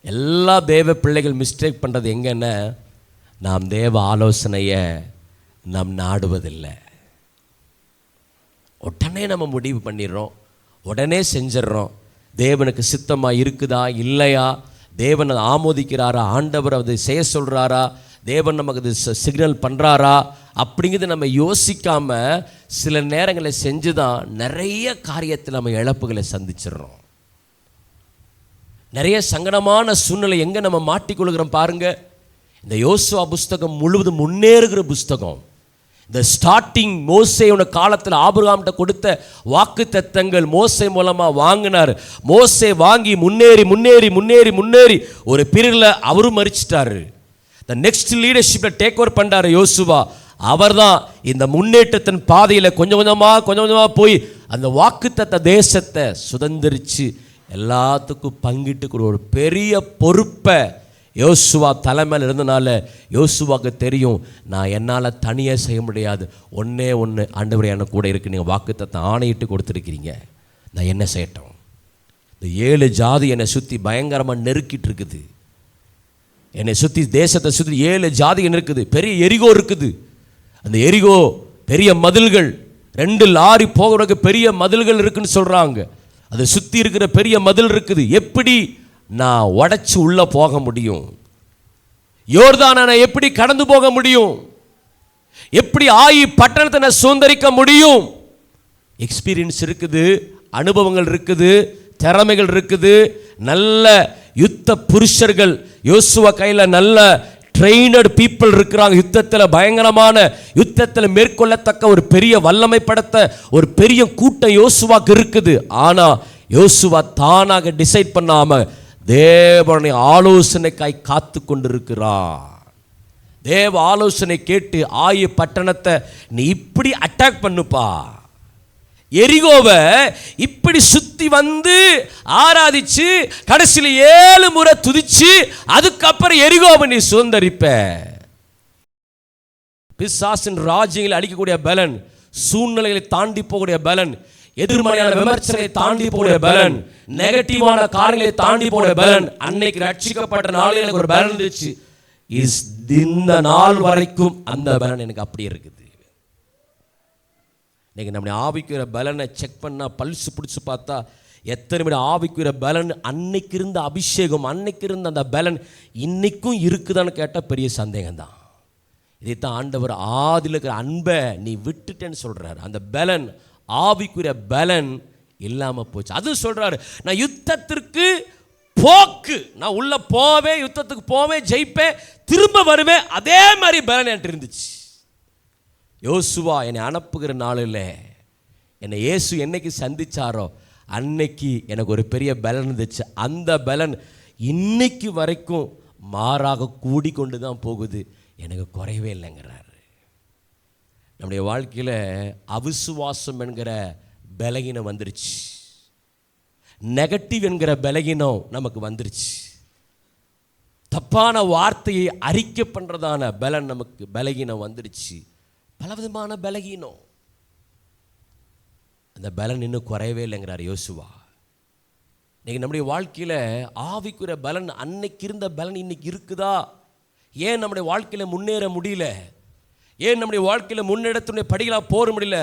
எல்லா தேவ பிள்ளைகள் மிஸ்டேக் பண்ணுறது எங்கன்னா, நாம் தேவ ஆலோசனையை நாம் நாடுவதில்லை. உடனே நம்ம முடிவு பண்ணிடுறோம், உடனே செஞ்சிடறோம். தேவனுக்கு சித்தமாக இருக்குதா இல்லையா, தேவன் அதை ஆமோதிக்கிறாரா, ஆண்டவர் அதை செய்ய சொல்கிறாரா, தேவன் நமக்கு அது சிக்னல் பண்ணுறாரா அப்படிங்கிறது நம்ம யோசிக்காமல் சில நேரங்களை செஞ்சு தான் நிறைய காரியத்தில் நம்ம இழப்புகளை சந்திச்சிடறோம். நிறைய சங்கடமான சூழ்நிலை எங்கே நம்ம மாட்டிக்கொள்கிறோம் பாருங்கள். இந்த யோசுவா புஸ்தகம் முழுவதும் முன்னேறுகிற புஸ்தகம். இந்த ஸ்டார்டிங் மோசேயோட காலத்தில் ஆபிரகாம்கிட்ட கொடுத்த வாக்கு தத்தங்கள் மோசே மூலமாக வாங்கினார். மோசே வாங்கி முன்னேறி முன்னேறி முன்னேறி முன்னேறி ஒரு பீரியடில் அவரும் மரிச்சிட்டாரு. த நெக்ஸ்ட் லீடர்ஷிப்பில் டேக் ஓவர் பண்ணுறாரு யோசுவா. அவர் தான் இந்த முன்னேற்றத்தின் பாதையில் கொஞ்சம் கொஞ்சமாக போய் அந்த வாக்குத்தத்த தேசத்தை சுதந்திரித்து எல்லாத்துக்கும் பங்கிட்டு ஒரு பெரிய பொறுப்பை யோசுவா தலைமையில் இருந்தனால யோசுவாவுக்கு தெரியும், நான் என்னால் தனியாக செய்ய முடியாது, ஒன்றே ஒன்று ஆண்டவரே எனக்கு கூட இருக்கு, நீங்கள் வாக்குத்தத்தை ஆணையிட்டு கொடுத்துருக்கிறீங்க, நான் என்ன செய்யட்டும்? இந்த 7 ஜாதி என்னை சுற்றி பயங்கரமாக நெருக்கிட்டு இருக்குது. என்னை சுற்றி தேசத்தை சுற்றி 7 ஜாதி இருக்குது. பெரிய எரிகோ இருக்குது. அந்த எரிகோ பெரிய மதில்கள், 2 லாரி போகிறதுக்கு பெரிய மதில்கள் இருக்குன்னு சொல்கிறாங்க. அதை சுற்றி இருக்கிற பெரிய மதில் இருக்குது. எப்படி நான் உடைச்சு உள்ளே போக முடியும்? யோர்தானை நான் எப்படி கடந்து போக முடியும்? எப்படி ஆயி பட்டணத்தை நான் சுதந்திரிக்க முடியும்? எக்ஸ்பீரியன்ஸ் இருக்குது, அனுபவங்கள் இருக்குது, திறமைகள் இருக்குது, நல்ல யுத்த புருஷர்கள் யோசுவா கையில் நல்ல ட்ரெயினட் பீப்புள் இருக்கிறாங்க. யுத்தத்தில் பயங்கரமான யுத்தத்தில் மேற்கொள்ளத்தக்க ஒரு பெரிய வல்லமை படுத்த ஒரு பெரிய கூட்டம் யோசுவாக்கு இருக்குது. ஆனால் யோசுவா தானாக டிசைட் பண்ணாம தேவனுடைய ஆலோசனைக்காய் காத்து கொண்டிருக்கிறார். தேவ ஆலோசனை கேட்டு ஆயி பட்டணத்தை நீ இப்படி அட்டாக் பண்ணுப்பா, எரிகோவை இப்படி சுத்தி வந்து ஆராதிச்சு கடைசியில் 7 முறை துதிச்சு அதுக்கப்புறம் எரிகோவை நீ சுதந்தரிப்ப. பிசாசின் ராஜ்யங்களை அழிக்கக்கூடிய பலன், சூழ்நிலைகளை தாண்டி போகக்கூடிய பலன், எதிர்மறையான விமர்சனங்களை தாண்டி போகக்கூடிய பலன், நெகட்டிவான காரியங்களை தாண்டி போகக்கூடிய பலன். அன்னைக்கு ரட்சிக்கப்பட்ட நாளில் எனக்கு ஒரு பலன் இருந்துச்சு. இந்த நாள் வரைக்கும் அந்த பலன் எனக்கு அப்படியே இருக்குது. இன்னைக்கு நம்முடைய ஆவிக்குற பலனை செக் பண்ணால் பல்சு பிடிச்சி பார்த்தா எத்தனை மணி ஆவிக்குற பலன், அன்னைக்கு இருந்த அபிஷேகம், அன்னைக்கு இருந்த அந்த பலன் இன்னைக்கும் இருக்குதான்னு கேட்டால் பெரிய சந்தேகம் தான். இதைத்தான் ஆண்டவர் ஆதியில் இருக்கிற அன்பை நீ விட்டுட்டேன்னு சொல்கிறார். அந்த பலன், ஆவிக்குற பலன் இல்லாமல் போச்சு. அது சொல்கிறாரு, நான் யுத்தத்திற்கு போக்கு, நான் உள்ள போவேன், யுத்தத்துக்கு போவேன், ஜெயிப்பேன், திரும்ப வருவேன், அதே மாதிரி பலன் என்கிட்ட இருந்துச்சு. யோசுவா என்னை அனுப்புகிற நாளில் என்னை இயேசு என்னைக்கு சந்திச்சாரோ அன்னைக்கு எனக்கு ஒரு பெரிய பலன் இருந்துச்சு. அந்த பலன் இன்னைக்கு வரைக்கும் மாறாக கூடிக்கொண்டு தான் போகுது, எனக்கு குறையவே இல்லைங்கிறாரு. நம்முடைய வாழ்க்கையில் அவிசுவாசம் என்கிற பலகீனம் வந்துருச்சு, நெகட்டிவ் என்கிற பலகீனம் நமக்கு வந்துருச்சு, தப்பான வார்த்தையை அறிக்கை பண்ணுறதான பலன் நமக்கு பலகீனம் வந்துருச்சு, பலவிதமான பலகீனம். அந்த பலன் இன்னும் குறையவே இல்லைங்கிறார் யோசுவா. இன்னைக்கு நம்முடைய வாழ்க்கையில் ஆவிக்குற பலன், அன்னைக்கு இருந்த பலன் இன்னைக்கு இருக்குதா? ஏன் நம்முடைய வாழ்க்கையில் முன்னேற முடியல? ஏன் நம்முடைய வாழ்க்கையில் முன்னேற்றத்துடைய படிகளாக போக முடியல?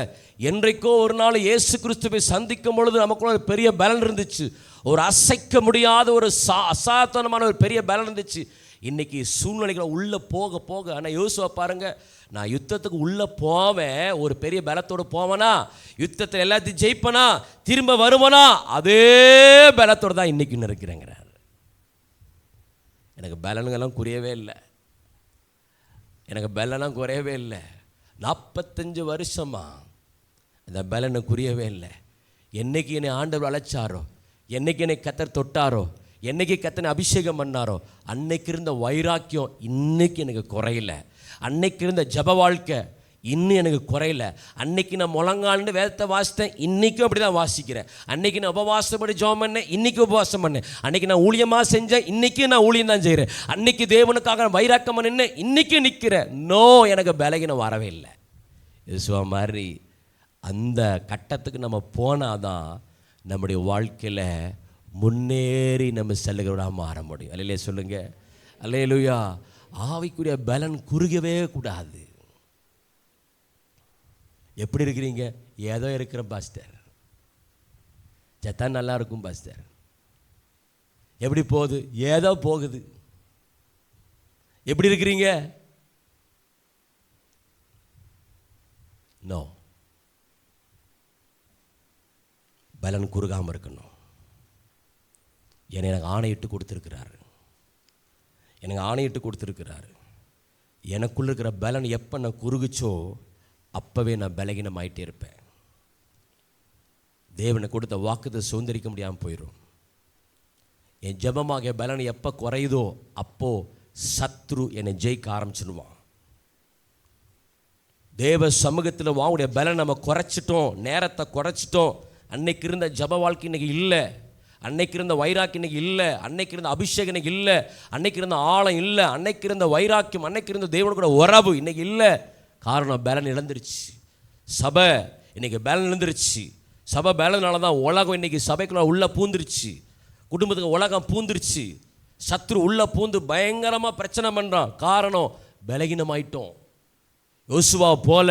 என்றைக்கோ ஒரு நாள் இயேசு கிறிஸ்துவை சந்திக்கும் பொழுது நமக்குள்ள ஒரு பெரிய பலன் இருந்துச்சு, ஒரு அசைக்க முடியாத ஒரு அசாதாரணமான ஒரு பெரிய பலன் இருந்துச்சு. இன்னைக்கு சூழ்நிலைகளை உள்ளே போக போக, ஆனால் யோசுவா பாருங்க, நான் யுத்தத்துக்கு உள்ளே போவேன், ஒரு பெரிய பலத்தோடு போவேனா, யுத்தத்தில் எல்லாத்தையும் ஜெயிப்பனா, திரும்ப வருவனா, அதே பலத்தோடு தான் இன்னைக்கு இருக்கிறேங்கிறார். எனக்கு பலனுங்கெல்லாம் குறையவே இல்லை, எனக்கு பலனும் குறையவே இல்லை. 45 வருஷமா அந்த பலனை குறையவே இல்லை. என்னைக்கு என்னை ஆண்டவர் அழைச்சாரோ, என்னைக்கு என்னை கர்த்தர் தொட்டாரோ, என்னைக்கு கர்த்தனை அபிஷேகம் பண்ணாரோ, அன்னைக்கு இருந்த வைராக்கியம் இன்னைக்கு எனக்கு குறையல. அன்னைக்கு இருந்த ஜப வாழ்க்கை இன்னும் எனக்கு குறையல. அன்னைக்கு நான் முழங்கால்னு வேதத்தை வாசித்தேன், இன்றைக்கும் அப்படி தான் வாசிக்கிறேன். அன்னைக்கு நான் உபவாசம் பண்ணி ஜெபம் பண்ணேன், இன்றைக்கி உபவாசம் பண்ணேன். அன்னைக்கு நான் ஊழியமாக செஞ்சேன், இன்றைக்கும் நான் ஊழியம் தான் செய்கிறேன். அன்னைக்கு தேவனுக்காக வைராக்கம் பண்ணேன், இன்றைக்கும் நிற்கிறேன். நோ, எனக்கு பலகீனம் வரவே இல்லை. யோசுவா மாதிரி அந்த கட்டத்துக்கு நம்ம போனாதான் நம்முடைய வாழ்க்கையில் முன்னேறி நம்ம செல்லுகிறவராக மாற முடியும். அல்லையே சொல்லுங்க, அல்லேலூயா. ஆவிக்குரிய பலன் குறுகவே கூடாது. எப்படி இருக்கிறீங்க? ஏதோ இருக்கிற பாஸ்டர், ஜத்தான் நல்லா இருக்கும் பாஸ்டர். எப்படி போகுது? ஏதோ போகுது. எப்படி இருக்கிறீங்க? நோ, பலன் குறுகாமல் இருக்கணும். எனக்கு ஆணையிட்டு கொடுத்துருக்கிறாரு, எனக்கு ஆணையிட்டு கொடுத்துருக்கிறாரு. எனக்குள்ள இருக்கிற பலன் எப்போ நான் குறுகுச்சோ அப்போவே நான் பலகீனமாயிட்டே இருப்பேன். தேவனை கொடுத்த வாக்குத்தை சுதந்திரிக்க முடியாமல் போயிடும். என் ஜெபமாக பலன் எப்போ குறையுதோ அப்போது சத்ரு என்னை ஜெயிக்க ஆரம்பிச்சிடுவான். தேவ சமூகத்தில் வாங்குடைய பலன் நம்ம குறைச்சிட்டோம், நேரத்தை குறைச்சிட்டோம். அன்னைக்கு இருந்த ஜப வாழ்க்கை இன்னைக்கு இல்லை, அன்னைக்கு இருந்த வைராக்கியம் இன்னைக்கு இல்லை, அன்னைக்கு இருந்த அபிஷேகம் இன்னைக்கு இல்லை, அன்னைக்கு இருந்த ஆழம் இல்லை, அன்னைக்கு இருந்த வைராக்கியம், அன்னைக்கு இருந்த தேவனு கூட உறவு இன்னைக்கு இல்லை. காரணம் பலன் இழந்துருச்சு. சபை இன்னைக்கு பலன் இழந்துருச்சு. சபை பலனால தான் உலகம் இன்னைக்கு சபைக்குள்ள உள்ள பூந்துருச்சு, குடும்பத்துக்கு உலகம் பூந்துருச்சு. சத்ரு உள்ள பூந்து பயங்கரமாக பிரச்சனை பண்ணுறான். காரணம் பலகீனமாயிட்டோம். யோசுவா போல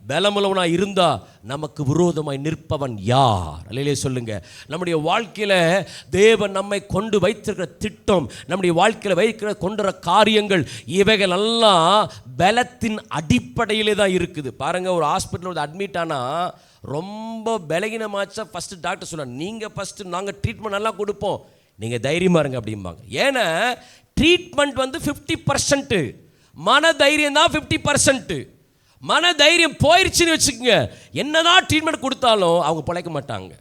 பலமுள்ளவனா இருந்தா நமக்கு விரோதமாய் நிற்பவன் யார்? அல்லையே சொல்லுங்க. நம்முடைய வாழ்க்கையில் தேவன் நம்மை கொண்டு வைத்திருக்கிற திட்டம், நம்முடைய வாழ்க்கையில் வைக்கிற கொண்டுற காரியங்கள், இவைகள் எல்லாம் பலத்தின் அடிப்படையிலே தான் இருக்குது. பாருங்க, ஒரு ஹாஸ்பிட்டலில் அட்மிட் ஆனால் ரொம்ப பலகீனமாச்சா ஃபஸ்ட்டு டாக்டர் சொல்லுவாங்க, நீங்கள் ஃபஸ்ட்டு நாங்கள் ட்ரீட்மெண்ட் நல்லா கொடுப்போம், நீங்கள் தைரியமாக இருங்க அப்படிம்பாங்க. ஏன்னா ட்ரீட்மெண்ட் 50%, மன தைரியம் தான் 50%. மன தைரியம் போயிடுச்சுன்னு வச்சுக்கோங்க, என்னதான் ட்ரீட்மெண்ட் கொடுத்தாலும் அவங்க பிழைக்க மாட்டாங்க.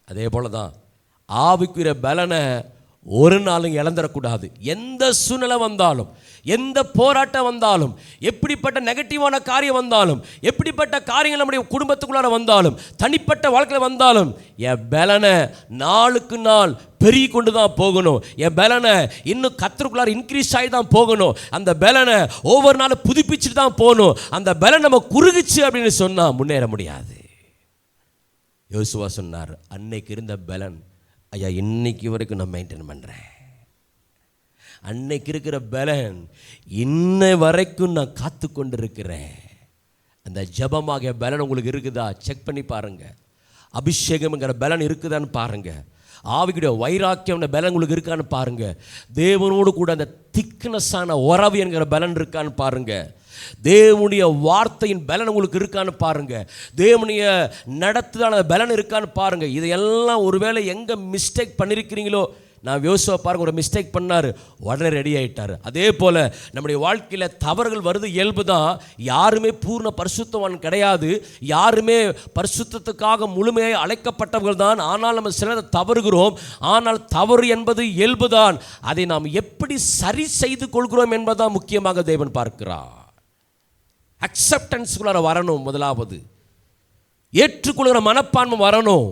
அதே போல தான் ஆவிக்குரிய பலனை ஒரு நாளும் இழந்துடக்கூடாது. எந்த சூழ்நிலை வந்தாலும், எந்த போராட்டம் வந்தாலும், எப்படிப்பட்ட நெகட்டிவான காரியம் வந்தாலும், எப்படிப்பட்ட காரியங்கள் நம்முடைய குடும்பத்துக்குள்ளார வந்தாலும், தனிப்பட்ட வாழ்க்கையில் வந்தாலும், என் பலனை நாளுக்கு நாள் பெருகி கொண்டு தான் போகணும். என் பலனை இன்னும் கர்த்தருக்குள்ளார இன்க்ரீஸ் ஆகி தான் போகணும். அந்த பலனை ஒவ்வொரு நாளும் புதுப்பிச்சுட்டு தான் போகணும். அந்த பலன் நம்ம குறுகுச்சு அப்படின்னு சொன்னால் முன்னேற முடியாது. யோசுவா சொன்னார், அன்னைக்கு இருந்த பலன் ஐயா இன்னைக்கு வரைக்கும் நான் மெயின்டைன் பண்ணுறேன். அன்னைக்கு இருக்கிற பலன் இன்ன வரைக்கும் நான் காத்து கொண்டு இருக்கிறேன். அந்த ஜபமாக பலன் உங்களுக்கு இருக்குதா? செக் பண்ணி பாருங்க. அபிஷேகம்ங்கிற பலன் இருக்குதான்னு பாருங்க. ஆவிக்குடைய வைராக்கியம் பலன் உங்களுக்கு இருக்கான்னு பாருங்க. தேவனோடு கூட அந்த திக்னஸான உறவு என்கிற பலன் இருக்கான்னு பாருங்க. தேவனுடைய வார்த்தையின் பலன் உங்களுக்கு இருக்கான்னு பாருங்க. தேவனுடைய நடத்துதான பலன் இருக்கான்னு பாருங்க. இதையெல்லாம் ஒருவேளை எங்கே மிஸ்டேக் பண்ணியிருக்கிறீங்களோ, நான் யோசுவா பாருங்க, ஒரு மிஸ்டேக் பண்ணார், உடனே ரெடி ஆகிட்டார். அதே போல் நம்முடைய வாழ்க்கையில் தவறுகள் வருது, இயல்பு தான். யாருமே பூர்ண பரிசுத்தவான் கிடையாது, யாருமே பரிசுத்தத்துக்காக முழுமையாக அழைக்கப்பட்டவர்கள் தான். ஆனால் நம்ம சிலரை தவறுகிறோம். ஆனால் தவறு என்பது இயல்பு தான். அதை நாம் எப்படி சரி செய்து கொள்கிறோம் என்பதுதான் முக்கியமாக தேவன் பார்க்கிறார். அக்செப்டன்ஸ்குள்ளார வரணும். முதலாவது ஏற்றுக்கொள்கிற மனப்பான்மை வரணும்.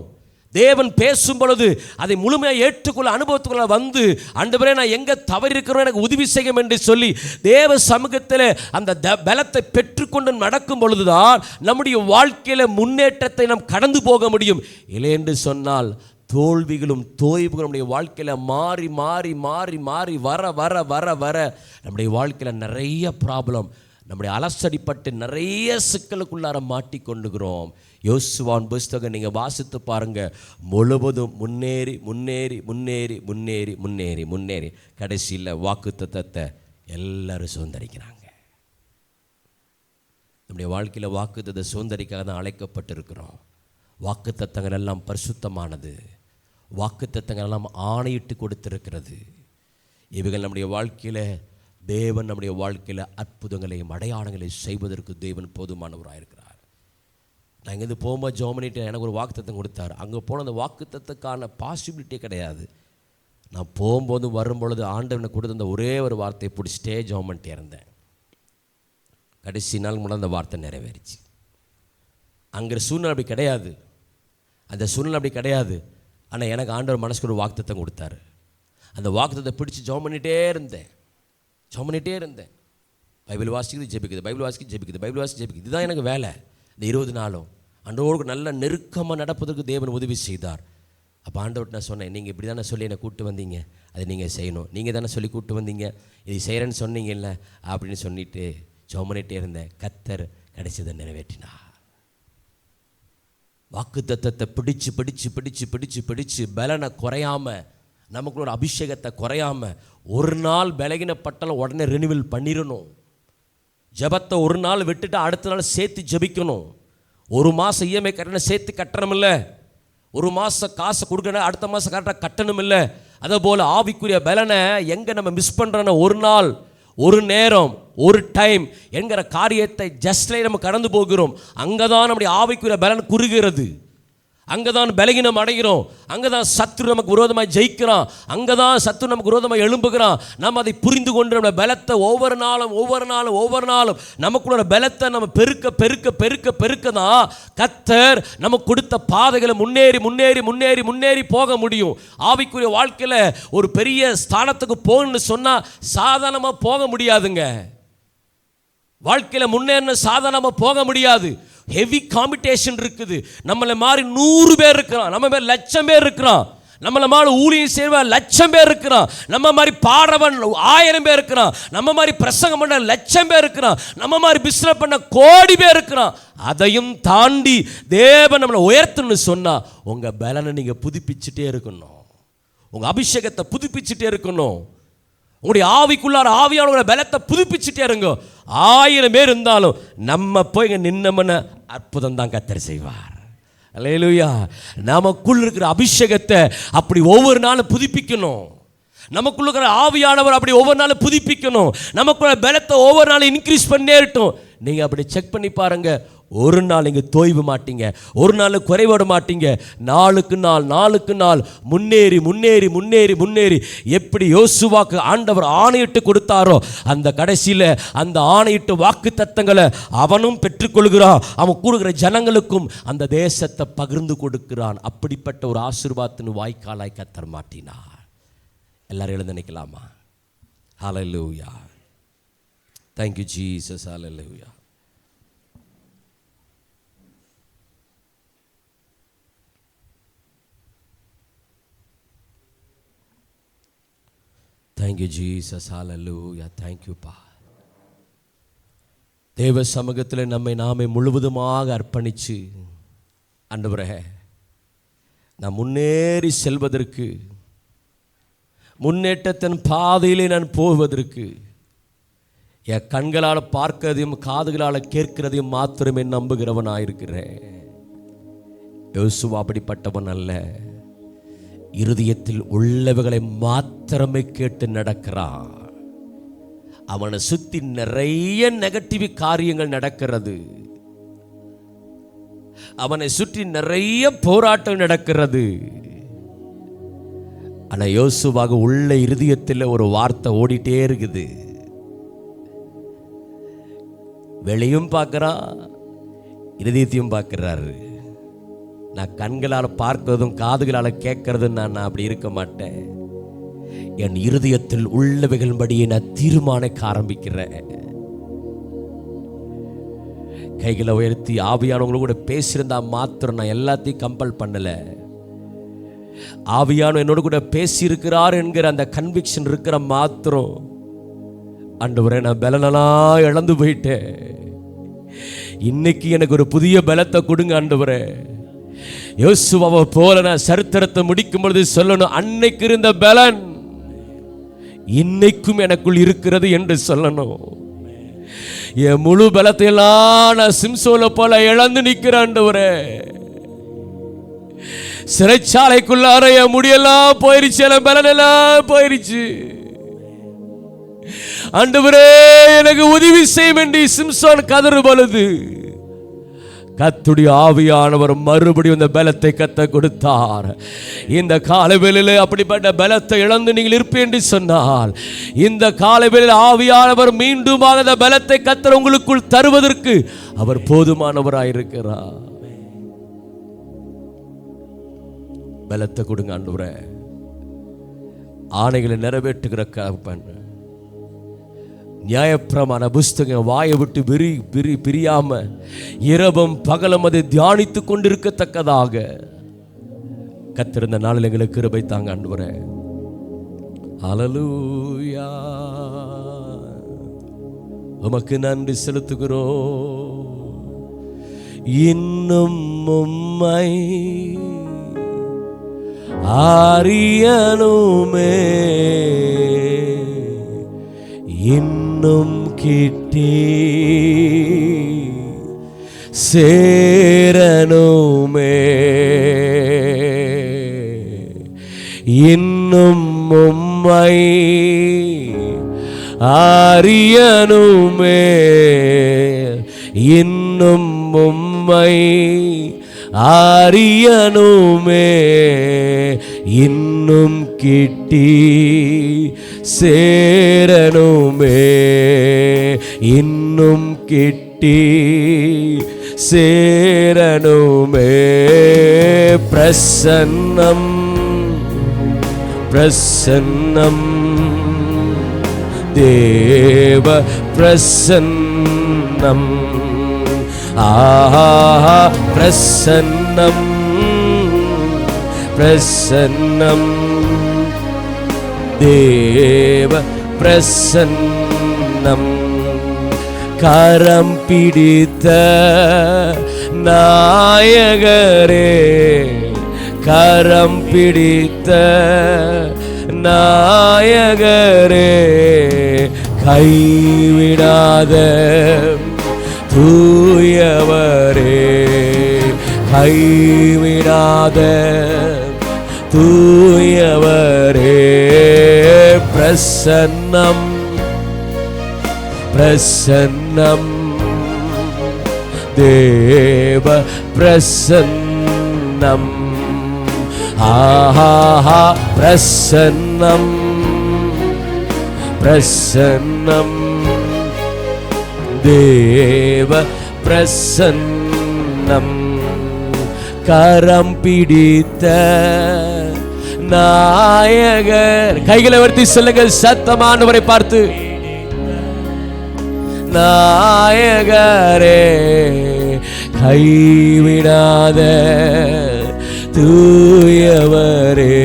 தேவன் பேசும் பொழுது அதை முழுமையாக ஏற்றுக்கொள்ள அனுபவத்துக்குள்ள வந்து, ஆண்டவரே நான் எங்கே தவறி இருக்கிறோம், எனக்கு உதவி செய்யும் என்று சொல்லி தேவ சமூகத்தில் அந்த பலத்தை பெற்றுக்கொண்டு நடக்கும் பொழுதுதான் நம்முடைய வாழ்க்கையில் முன்னேற்றத்தை நாம் கடந்து போக முடியும். இல்லை என்று சொன்னால் தோல்விகளும் தோய்வுகளும் நம்முடைய வாழ்க்கையில் மாறி மாறி மாறி மாறி வர வர வர வர நம்முடைய வாழ்க்கையில் நிறைய ப்ராப்ளம், நம்முடைய அலசடிப்பட்டு நிறைய சிக்கலுக்குள்ளார மாட்டிக்கொண்டுகிறோம். யோசுவான் புஸ்தகம் நீங்கள் வாசித்து பாருங்கள், முழுவதும் முன்னேறி முன்னேறி முன்னேறி முன்னேறி முன்னேறி முன்னேறி கடைசியில் வாக்குத்தத்தத்தை எல்லாரும் சுதந்திரிக்கிறாங்க. நம்முடைய வாழ்க்கையில் வாக்குத்தத்தை சுதந்திரிக்காக தான் அழைக்கப்பட்டிருக்கிறோம். வாக்குத்தத்தங்கள் எல்லாம் பரிசுத்தமானது, வாக்குத்தத்தங்கள் எல்லாம் ஆணையிட்டு கொடுத்திருக்கிறது. இவைகள் நம்முடைய வாழ்க்கையில் தேவன் நம்முடைய வாழ்க்கையில் அற்புதங்களையும் அடையாளங்களையும் செய்வதற்கு தேவன் போதுமானவராக இருக்கிறார். நான் இங்கேருந்து போகும்போது ஜெர்மனிட்டு எனக்கு ஒரு வாக்குத்தத்தம் கொடுத்தார். அங்கே போன அந்த வாக்குத்தத்துக்கான பாசிபிலிட்டியே கிடையாது. நான் போகும்போது வரும்பொழுது ஆண்டவனை கொடுத்த அந்த ஒரே ஒரு வார்த்தையை பிடிச்சிட்டே ஜெர்மனிட்டே இருந்தேன். கடைசி நாள் முன்னாடி அந்த வார்த்தை நிறைவேறிச்சு. அங்கே சூழ்நிலை அப்படி கிடையாது, அந்த சூழ்நிலை அப்படி கிடையாது. ஆனால் எனக்கு ஆண்டவர் மனசுக்கு ஒரு வாக்குத்தத்தம் கொடுத்தாரு. அந்த வாக்குத்தத்தை பிடிச்சி ஜெர்மனிட்டே இருந்தேன். பைபிள் வாசிக்குது ஜெபிக்குது, பைபிள் வாசிக்கு ஜெபிக்குது, பைபிள் வாசிக்கு ஜெபிக்குது. இதுதான் எனக்கு வேலை. இந்த 20 நாளும் ஆண்டவரோடு நல்ல நெருக்கமாக நடப்பதற்கு தேவன் உதவி செய்தார். அப்போ ஆண்டவர்கிட்ட நான் சொன்னேன், நீங்கள் இப்படி தானே சொல்லி என்னை கூப்பிட்டு வந்தீங்க, அதை நீங்கள் செய்யணும், நீங்கள் தானே சொல்லி கூப்பிட்டு வந்தீங்க, இது செய்கிறேன்னு சொன்னீங்கல்ல அப்படின்னு சொல்லிட்டு ஜெபம் இருந்தேன். கர்த்தர் கடைசியை நிறைவேற்றினார். வாக்குத்தத்தத்தை பிடிச்சு பிடிச்சு பிடிச்சு பிடிச்சு பிடிச்சு பலனை குறையாமல், நமக்குள்ள ஒரு அபிஷேகத்தை குறையாமல், ஒரு நாள் பலகீனப்பட்டாலும் உடனே ரினிவல் பண்ணிடணும். ஜபத்தை ஒரு நாள் விட்டுட்டு அடுத்த நாள் சேர்த்து ஜபிக்கணும். ஒரு மாதம் இஎம்ஐ கட்டணம் சேர்த்து கட்டணும் இல்லை, ஒரு மாதம் காசை கொடுக்கணும் அடுத்த மாதம் கரெக்டாக கட்டணும் இல்லை. அதே போல் ஆவிக்குரிய பலனை எங்கே நம்ம மிஸ் பண்ணுறோன்னா, ஒரு நாள் ஒரு நேரம், ஒரு டைம் என்கிற காரியத்தை ஜஸ்ட்லை நம்ம கடந்து போகிறோம். அங்கதான் நம்முடைய ஆவிக்குரிய பலன் குறுகிறது, அங்கதான் பலகீனம் அடைகிறோம், அங்கதான் சத்துரு நமக்கு விரோதமாக ஜெயிக்கிறான், அங்கதான் சத்துரு நமக்கு விரோதமாக எழும்புகிறான். நம்ம அதை புரிந்து கொண்டு நம்ம பலத்தை ஒவ்வொரு நாளும் நமக்குள்ள பலத்தை நம்ம பெருக்க தான் கர்த்தர் நமக்கு கொடுத்த பாதைகளை முன்னேறி போக முடியும். ஆவிக்குரிய வாழ்க்கையில் ஒரு பெரிய ஸ்தானத்துக்கு போகணும்னு சொன்னா சாதாரணமா போக முடியாதுங்க. வாழ்க்கையில் முன்னேறின சாதாரணமாக போக முடியாது. ஹெவி காம்படிஷன் இருக்குது. நம்மளை மாதிரி 100 பேர் இருக்கிறான், நம்ம மாதிரி 1,00,000 பேர் இருக்கிறான், நம்மளை மாதிரி ஊழியம் செய்வன் 1,00,000 பேர் இருக்கிறான், நம்ம மாதிரி பாடுறவன் 1000 பேர் இருக்கிறான், நம்ம மாதிரி பிரசங்கம் பண்ண 1,00,000 பேர் இருக்கிறான், நம்ம மாதிரி பிசினஸ் பண்ண கோடி பேர் இருக்கிறான். அதையும் தாண்டி தேவன் நம்மளை உயர்த்துன்னு சொன்னா உங்க பலனை நீங்க புதுப்பிச்சுட்டே இருக்கணும், உங்க அபிஷேகத்தை புதுப்பிச்சுட்டே இருக்கணும், உங்களுடைய ஆவிக்குள்ளார ஆவியானவங்கள பலத்தை புதுப்பிச்சுட்டே இருங்க. 1000 பேர் இருந்தாலும் நம்ம போய் இங்கே நின்னமன அற்புதம் தான் கர்த்தர் செய்வார். அல்லேலூயா. நமக்குள்ள இருக்கிற அபிஷேகத்தை அப்படி ஒவ்வொரு நாளும் புதுப்பிக்கணும். நமக்குள்ள இருக்கிற ஆவியானவர் அப்படி ஒவ்வொரு நாளும் புதுப்பிக்கணும். நமக்குள்ள பலத்தை ஒவ்வொரு நாளும் இன்க்ரீஸ் பண்ணே இருக்கட்டும். நீங்கள் அப்படி செக் பண்ணி பாருங்க, ஒரு நாள் நீங்கள் தோய்வு மாட்டீங்க, ஒரு நாள் குறைபட மாட்டீங்க. நாளுக்கு நாள் முன்னேறி எப்படி யோசுவாக்கு ஆண்டவர் ஆணையிட்டு கொடுத்தாரோ அந்த கடைசியில் அந்த ஆணையிட்டு வாக்கு தத்தங்களை அவனும் பெற்றுக்கொள்கிறான், அவன் கூடுகிற ஜனங்களுக்கும் அந்த தேசத்தை பகிர்ந்து கொடுக்கிறான். அப்படிப்பட்ட ஒரு ஆசீர்வாதத்தின் வாய்க்காலாய் கர்த்தர் மாட்டினார். எல்லாரும் எழுந்து நினைக்கலாமா? ஹல்லேலூயா. Thank you Jesus. Hallelujah. Thank you Jesus. Hallelujah. Thank you Pa. தேவ சமூகத்தில் நம்மை நாமே முழுவதுமாக அர்ப்பணித்து, ஆண்டவரே நான் முன்னேறி செல்வதற்கு, முன்னேற்றத்தின் பாதையிலே நான் போவதற்கு என் கண்களால் பார்க்கிறதையும் காதுகளால் கேட்கிறதையும் மாத்திரமே நம்புகிறவனாயிருக்கிறேன். யோசுவா அப்படிப்பட்டவன் அல்ல, இருதயத்தில் உள்ளவைகளை மாத்திரமே கேட்டு நடக்கிறான். அவனை சுற்றி நிறைய நெகட்டிவ் காரியங்கள் நடக்கிறது, அவனை சுற்றி நிறைய போராட்டம் நடக்கிறது. ஆனால் யோசுவாக உள்ள இருதயத்தில் ஒரு வார்த்தை ஓடிட்டே இருக்குது. வெளியும் பார்க்குறான், இருதயத்தையும் பார்க்குறாரு. நான் கண்களால் பார்க்கிறதும் காதுகளால் கேட்கறதும் நான் அப்படி இருக்க மாட்டேன். என் இருதயத்தில் உள்ளவைகளின்படியே நான் தீர்மானிக்க ஆரம்பிக்கிறேன். கைகளை உயர்த்தி ஆவியானவங்கள கூட பேசியிருந்தா மாத்திரம் நான் எல்லாத்தையும் கம்பல் பண்ணல. ஆவியானவர் என்னோட கூட பேசியிருக்கிறார் என்கிற அந்த கன்விக்ஷன் இருக்கிற மாத்திரம், ஆண்டவரே நான் பலனெல்லாம் இழந்து போயிட்டேன், இன்னைக்கு எனக்கு ஒரு புதிய பலத்தை கொடுங்க ஆண்டவரே. யோசுவாவை போல நான் சரித்திரத்தை முடிக்கும் பொழுது சொல்லணும், அன்னைக்கு இருந்த பலன் இன்னைக்கும் எனக்குள் இருக்கிறது என்று சொல்லணும். என் முழு பலத்தை எல்லாம் நான் சிம்சோனை போல இழந்து நிற்கிறேன் ஆண்டவரே. சிறைச்சாலைக்குள்ளார என் முடியெல்லாம் போயிருச்சு, என் பலன் எல்லாம் போயிருச்சு. ஆண்டவரே எனக்கு உதவி செய்யும் என்று சிம்சோன் கதறு பொழுது கர்த்தருடைய ஆவியானவர் மறுபடியும் இந்த பலத்தை கர்த்தர் கொடுத்தார். இந்த காலவேளையிலே அப்படிப்பட்ட பலத்தை இழந்து நீங்கள் இருப்பீர்கள் என்று சொன்னால், இந்த காலவேளையில் ஆவியானவர் மீண்டும் அந்த பலத்தை கர்த்தர் உங்களுக்குள் தருவதற்கு அவர் போதுமானவராயிருக்கிறார். பலத்தை கொடுங்க ஆண்டவரே. ஆணைகளை நிறைவேற்றுகிற கர்த்தர், நியாயப்பிரமாண புஸ்தகம் வாயை விட்டு பிரியாம இரவும் பகலும் அதை தியானித்து கொண்டிருக்கத்தக்கதாக கர்த்தர் இந்த நாளில் எங்களுக்கு கிருபை தாங்க ஆண்டவரே. ஹல்லேலூயா. உமக்கு நன்றி செலுத்துகிறோம். இன்னும் உம்மை அறியணுமே, இன்னும் கிட்டே சேரணுமே, இன்னும் உம்மை அறியனுமே இன்னும் உம்மை அறியனுமே இன்னும் கிட்டி சேரனுமே இன்னும் கிட்டி சேரனுமே பிரசன்னம் பிரசன்னம் தேவ பிரசன்னம் பிரசன்னம் பிரசன்னம் தேவ பிரசன்னம் கரம் பிடித்த நாயகரே கரம் பிடித்த நாயகரே கைவிடாத தூயவரே கைவிடாத தூயவரே பிரசன்னம் பிரசன்னம் தேவ பிரசன்னம் பிரசன்னம் பிரசன்னம் தேவ பிரசன்னம் கரம் பிடித்த நாயகர் கைகளை உயர்த்தி சொல்லுங்கள் சத்தமானவரை பார்த்து நாயகரே கைவிடாத தூயவரே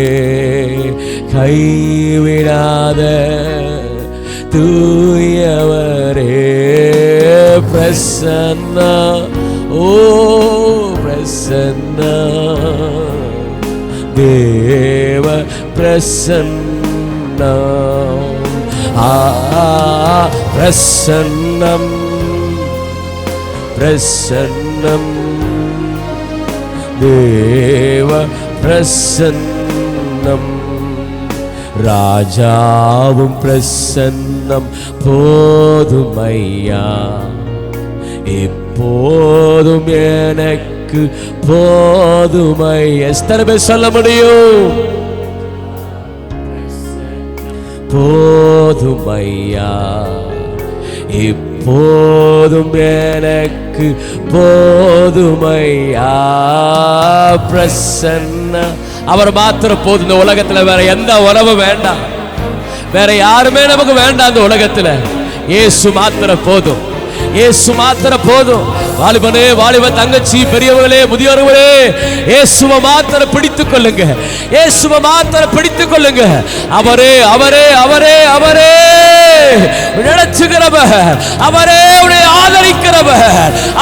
கைவிடாத தூயவரே பிரசன்ன ஓ பிரசன்ன தேவ பிரசன்னம் பிரசன்னம் பிரசன்னம் தேவ பிரசன்னம் ராஜாவும் பிரசன்னம் போதுமையா எப்போதும் எனக்கு போதுமை எத்தனை பேர் சொல்ல முடியும் போதுமையா எப்போதும் எனக்கு போதுமையா பிரசன்ன அவர் மாத்திரம் போதும் இந்த உலகத்துல வேற எந்த உறவும் வேண்டாம் வேற யாருமே நமக்கு வேண்டாம் இந்த உலகத்துல இயேசு மாத்திரம் போதும் இயேசு மாத்திரம் போதும் வாலிபனே வாலிப தங்கச்சி பெரியவர்களே முதியோர்களே இயேசுவை மாத்திரம் பிடித்துக் கொள்ளுங்க இயேசுவை மாத்திரம் பிடித்துக் கொள்ளுங்க அவரே அவரே அவரே அவரே நடத்துகிறவர் அவரே உன்னை ஆதரிக்கிறவர்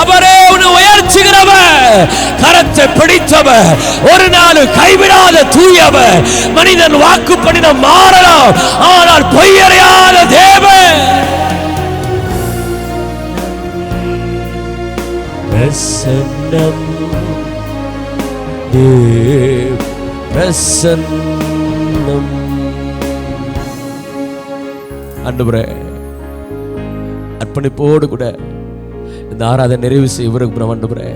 அவரே உன்னை உயர்த்துகிறவர் கரத்தை பிடித்தவர் ஒரு நாள் கைவிடாத தூயவர் மனிதன் வாக்கு பண்ணின மாறலாம் ஆனால் பொய்யறையாத தேவன் பிரசன்னம் தேவ பிரசன்னம் ஆண்டவரே அர்ப்பணிப்போடு கூட இந்த ஆராதனை நிறைவு செய்ய விரும்புகிறோம் ஆண்டவரே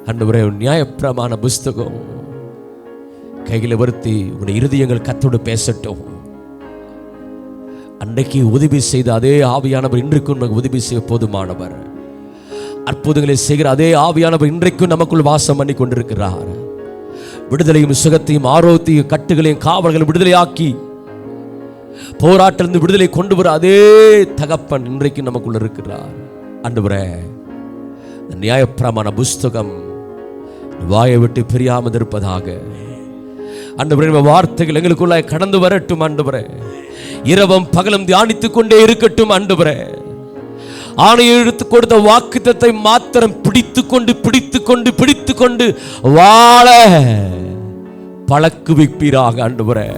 ஆண்டவரே நியாயப்பிரமாண புஸ்தகம் கைகளை வருத்தி உடைய இருதயங்கள் கத்தோடு பேசட்டும் அன்றைக்கு உதவி செய்த அதே ஆவியானவர் இன்றைக்கும் நமக்கு உதவி செய்ய போதுமானவர் அற்புதங்களை செய்கிற அதே ஆவியானவர் இன்றைக்கும் நமக்குள் வாசம் பண்ணி கொண்டிருக்கிறார் விடுதலையும் சுகத்தையும் ஆரோக்கியத்தையும் கட்டுகளையும் காவல்களையும் விடுதலையாக்கி போராட்டிலிருந்து விடுதலை கொண்டு வர அதே தகப்பன் இன்றைக்கு நமக்குள்ள இருக்கிறார் ஆண்டவரே நியாயப்பிரமாண புஸ்தகம் வாயை விட்டு பிரியாமல் இருப்பதாக ஆண்டவரே வார்த்தைகள் எங்களுக்குள்ள கடந்து வரட்டும் ஆண்டவரே இரவும் பகலும் தியானித்துக் கொண்டே இருக்கட்டும் ஆண்டவரே ஆணையை எடுத்து கொடுத்த வாக்குத்தத்தை மாத்திரம் பிடித்துக் கொண்டு வாழ பழக்குவிப்பீராக ஆண்டவரே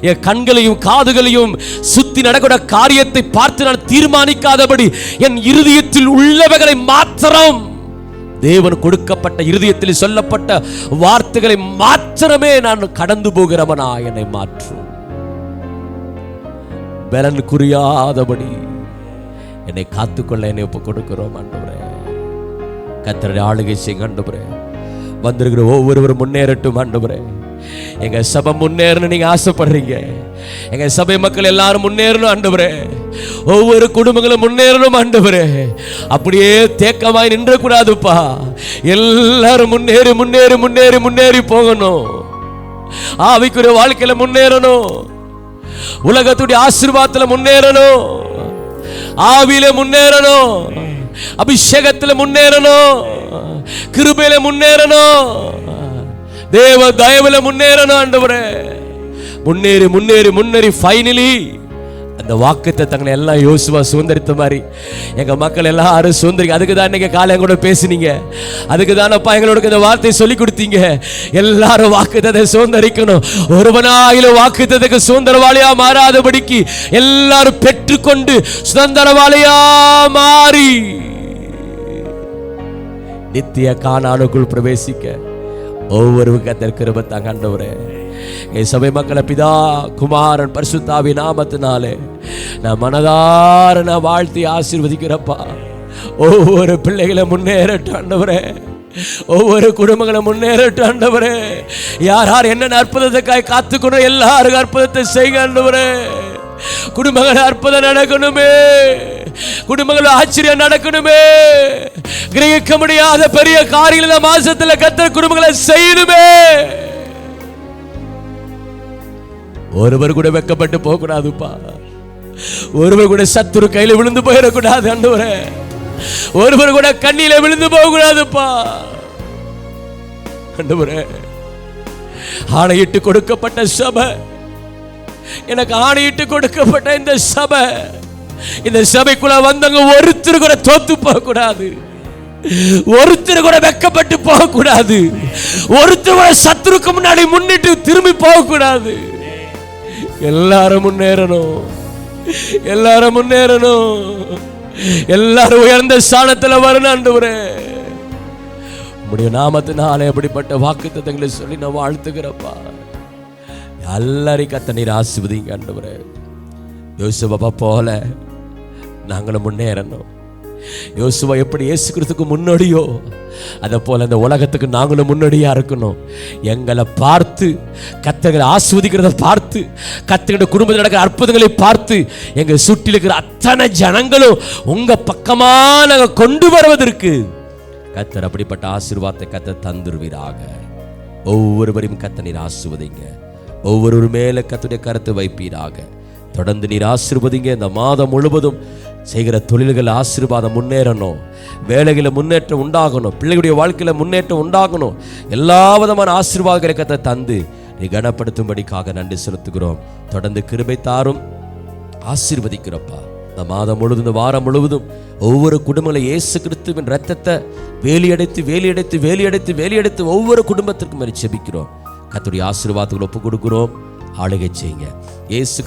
என் கண்களையும் காதுகளையும் சுத்தி நடக்கிற காரியத்தை பார்த்து நான் தீர்மானிக்காதபடி என் இருதயத்தில் உள்ளவைகளை மாத்திரம் தேவன் கொடுக்கப்பட்ட இருதயத்தில் சொல்லப்பட்ட வார்த்தைகளை மாத்திரமே நான் கடந்து போகிறவனா என்னை மாற்றும் பலன் குறியாதபடி என்னை காத்துக்கொள்ள என்னை ஒப்பு கொடுக்கிறோம் ஆண்டவரே. கர்த்தருடைய ஆளுகை செய்யுங்க ஆண்டவரே. வந்திருக்கிற ஒவ்வொருவரும் முன்னேறட்டும் ஆண்டவரே. எங்க சபை முன்னேறணும் நீங்க ஆசைப்படுறீங்க. எங்க சபை மக்கள் எல்லாரும் முன்னேறணும் ஆண்டவரே. ஒவ்வொரு குடும்பங்களும் முன்னேறணும் ஆண்டவரே. அப்படியே தேக்கமாய் நின்ற கூடாதுப்பா. எல்லாரும் முன்னேறி முன்னேறி முன்னேறி முன்னேறி போகணும். ஆவிக்குரிய வாழ்க்கையில முன்னேறணும். உலகத்துடைய ஆசீர்வாதத்துல முன்னேறணும். ஆவியில முன்னேறணும். அபிஷேகத்துல முன்னேறணும். கிருபையில முன்னேறணும். தேவ தயவுல முன்னேறணும் ஆண்டவரே. முன்னேறி முன்னேறி முன்னேறி ஃபைனலி அந்த வாக்குத்தத்தங்களை எல்லாம் யோசுவா சுதந்திரித்த மாதிரி எங்க மக்கள் எல்லாரும் சுதந்திரிக்க. அதுக்கு தான் இன்னைக்கு காலை கூட பேசுனீங்க. அதுக்கு தானப்பா எங்களோட இந்த வார்த்தையை சொல்லி கொடுத்தீங்க. எல்லாரும் வாக்குத்தத்தை சுதந்திரிக்கணும். ஒருவனாயிலும் வாக்குத்தத்துக்கு சுதந்திரவாளியா மாறாதபடிக்கு எல்லாரும் பெற்றுக்கொண்டு சுதந்திரவாளியா மாறி நித்திய கானானுக்குள் பிரவேசிக்க ஒவ்வொருவருக்கு கர்த்தர் கிருபை தாங்க ஆண்டவரே. என் சபை மக்களை பிதா குமாரன் பரிசுத்தாவி நாமத்தினாலே நான் மனதார நான் வாழ்த்தி ஆசீர்வதிக்கிறப்பா. ஒவ்வொரு பிள்ளைகளை முன்னேறட்டும் ஆண்டவரே. ஒவ்வொரு குடும்பங்களை முன்னேறட்டும் ஆண்டவரே. யார் யார் என்ன அற்புதத்துக்காய் காத்துக்கணும் எல்லாருக்கும் அற்புதத்தை செய்யுங்க ஆண்டவரே. குடும்பங்கள் அற்புதம் நடக்கணுமே. குடும்பங்கள் ஆச்சரியம் நடக்கணுமே. கிரகிக்க முடியாத பெரிய காரியங்கள் மாசத்துல கர்த்தர் குடும்பங்களை செய்யணுமே. ஒருவர் கூட வெக்கப்பட்டு போக கூடாதுப்பா. ஒருவர் கூட சத்துரு கையில விழுந்து போயிடக்கூடாது ஆண்டவரே. ஒருவர் கூட கண்ணில விழுந்து போக கூடாதுப்பா ஆண்டவரே. ஆணையிட்டு கொடுக்கப்பட்ட சபை, எனக்கு ஆணையிட்டு கொடுக்கப்பட்ட இந்த சபை, இந்த சபைக்குள்ள வந்தவங்க ஒருத்தர் கூட தோத்து போக கூடாது. ஒருத்தர் கூட வெக்கப்பட்டு போக கூடாது. ஒருத்தர் கூட சத்துருக்கு முன்னாடி முன்னிட்டு திரும்பி போக கூடாது. எல்லாரும் முன்னேறணும். எல்லாரும் முன்னேறணும். எல்லாரும் உயர்ந்த ஸ்தானத்துல வரணும் ஆண்டவரே. உம்முடைய நாமத்தினாலே அப்படிப்பட்ட வாக்குத்தத்தங்களை சொல்லி நான் வாழ்த்துகிறப்பா. எல்லாரையும் கர்த்தர் நீர் ஆசீர்வதிங்க ஆண்டவரே. யோசுவா போல நாங்களும் முன்னேறணும். யோசுவா எப்படி இயேசு கிறிஸ்துக்கு முன்னோடியோ அதை போல இந்த உலகத்துக்கு நாங்களும் முன்னோடியா இருக்கணும். எங்களை பார்த்து கர்த்தரை ஆசீர்வதிக்கிறத பார்த்து, கர்த்தருடைய குடும்பத்தில் நடக்கிற அற்புதங்களை பார்த்து எங்க சுற்றில் இருக்கிற அத்தனை ஜனங்களும் உங்க பக்கமா நாங்க கொண்டு வருவதற்கு கர்த்தர் அப்படிப்பட்ட ஆசீர்வாதத்தை கர்த்தர் தந்துருவீராக. ஒவ்வொருவரையும் கர்த்தர் நீர் ஆசீர்வதிங்க. ஒவ்வொரு மேல கர்த்தருடைய கரத்தை வைப்பீராக. தொடர்ந்து நீர் ஆசீர்வதிங்க. இந்த மாதம் முழுவதும் செய்கிற தொழில்கள் ஆசீர்வாதம் முன்னேறணும். வேலைகளை முன்னேற்றம் உண்டாகணும். பிள்ளைகளுடைய வாழ்க்கையில முன்னேற்றம் உண்டாகணும். எல்லா விதமான ஆசீர்வாதங்களை கர்த்தர் தந்து நீ கனப்படுத்தும்படிக்காக நன்றி செலுத்துகிறோம். தொடர்ந்து கிருபை தாரும், ஆசீர்வதிக்கிறப்பா. இந்த மாதம் முழுவதும், இந்த வாரம் முழுவதும் ஒவ்வொரு குடும்பங்களை இயேசு கிறிஸ்துவின் இரத்தத்தை வேலியடைத்து வேலியடைத்து வேலியடைத்து வேலியடைத்து ஒவ்வொரு குடும்பத்திற்கும் ஜெபிக்கிறோம். கர்த்தருடைய ஆசீர்வாதங்களை ஒப்பு கொடுக்கிறோம். ஆளுகை செய்யுங்க. இயேசு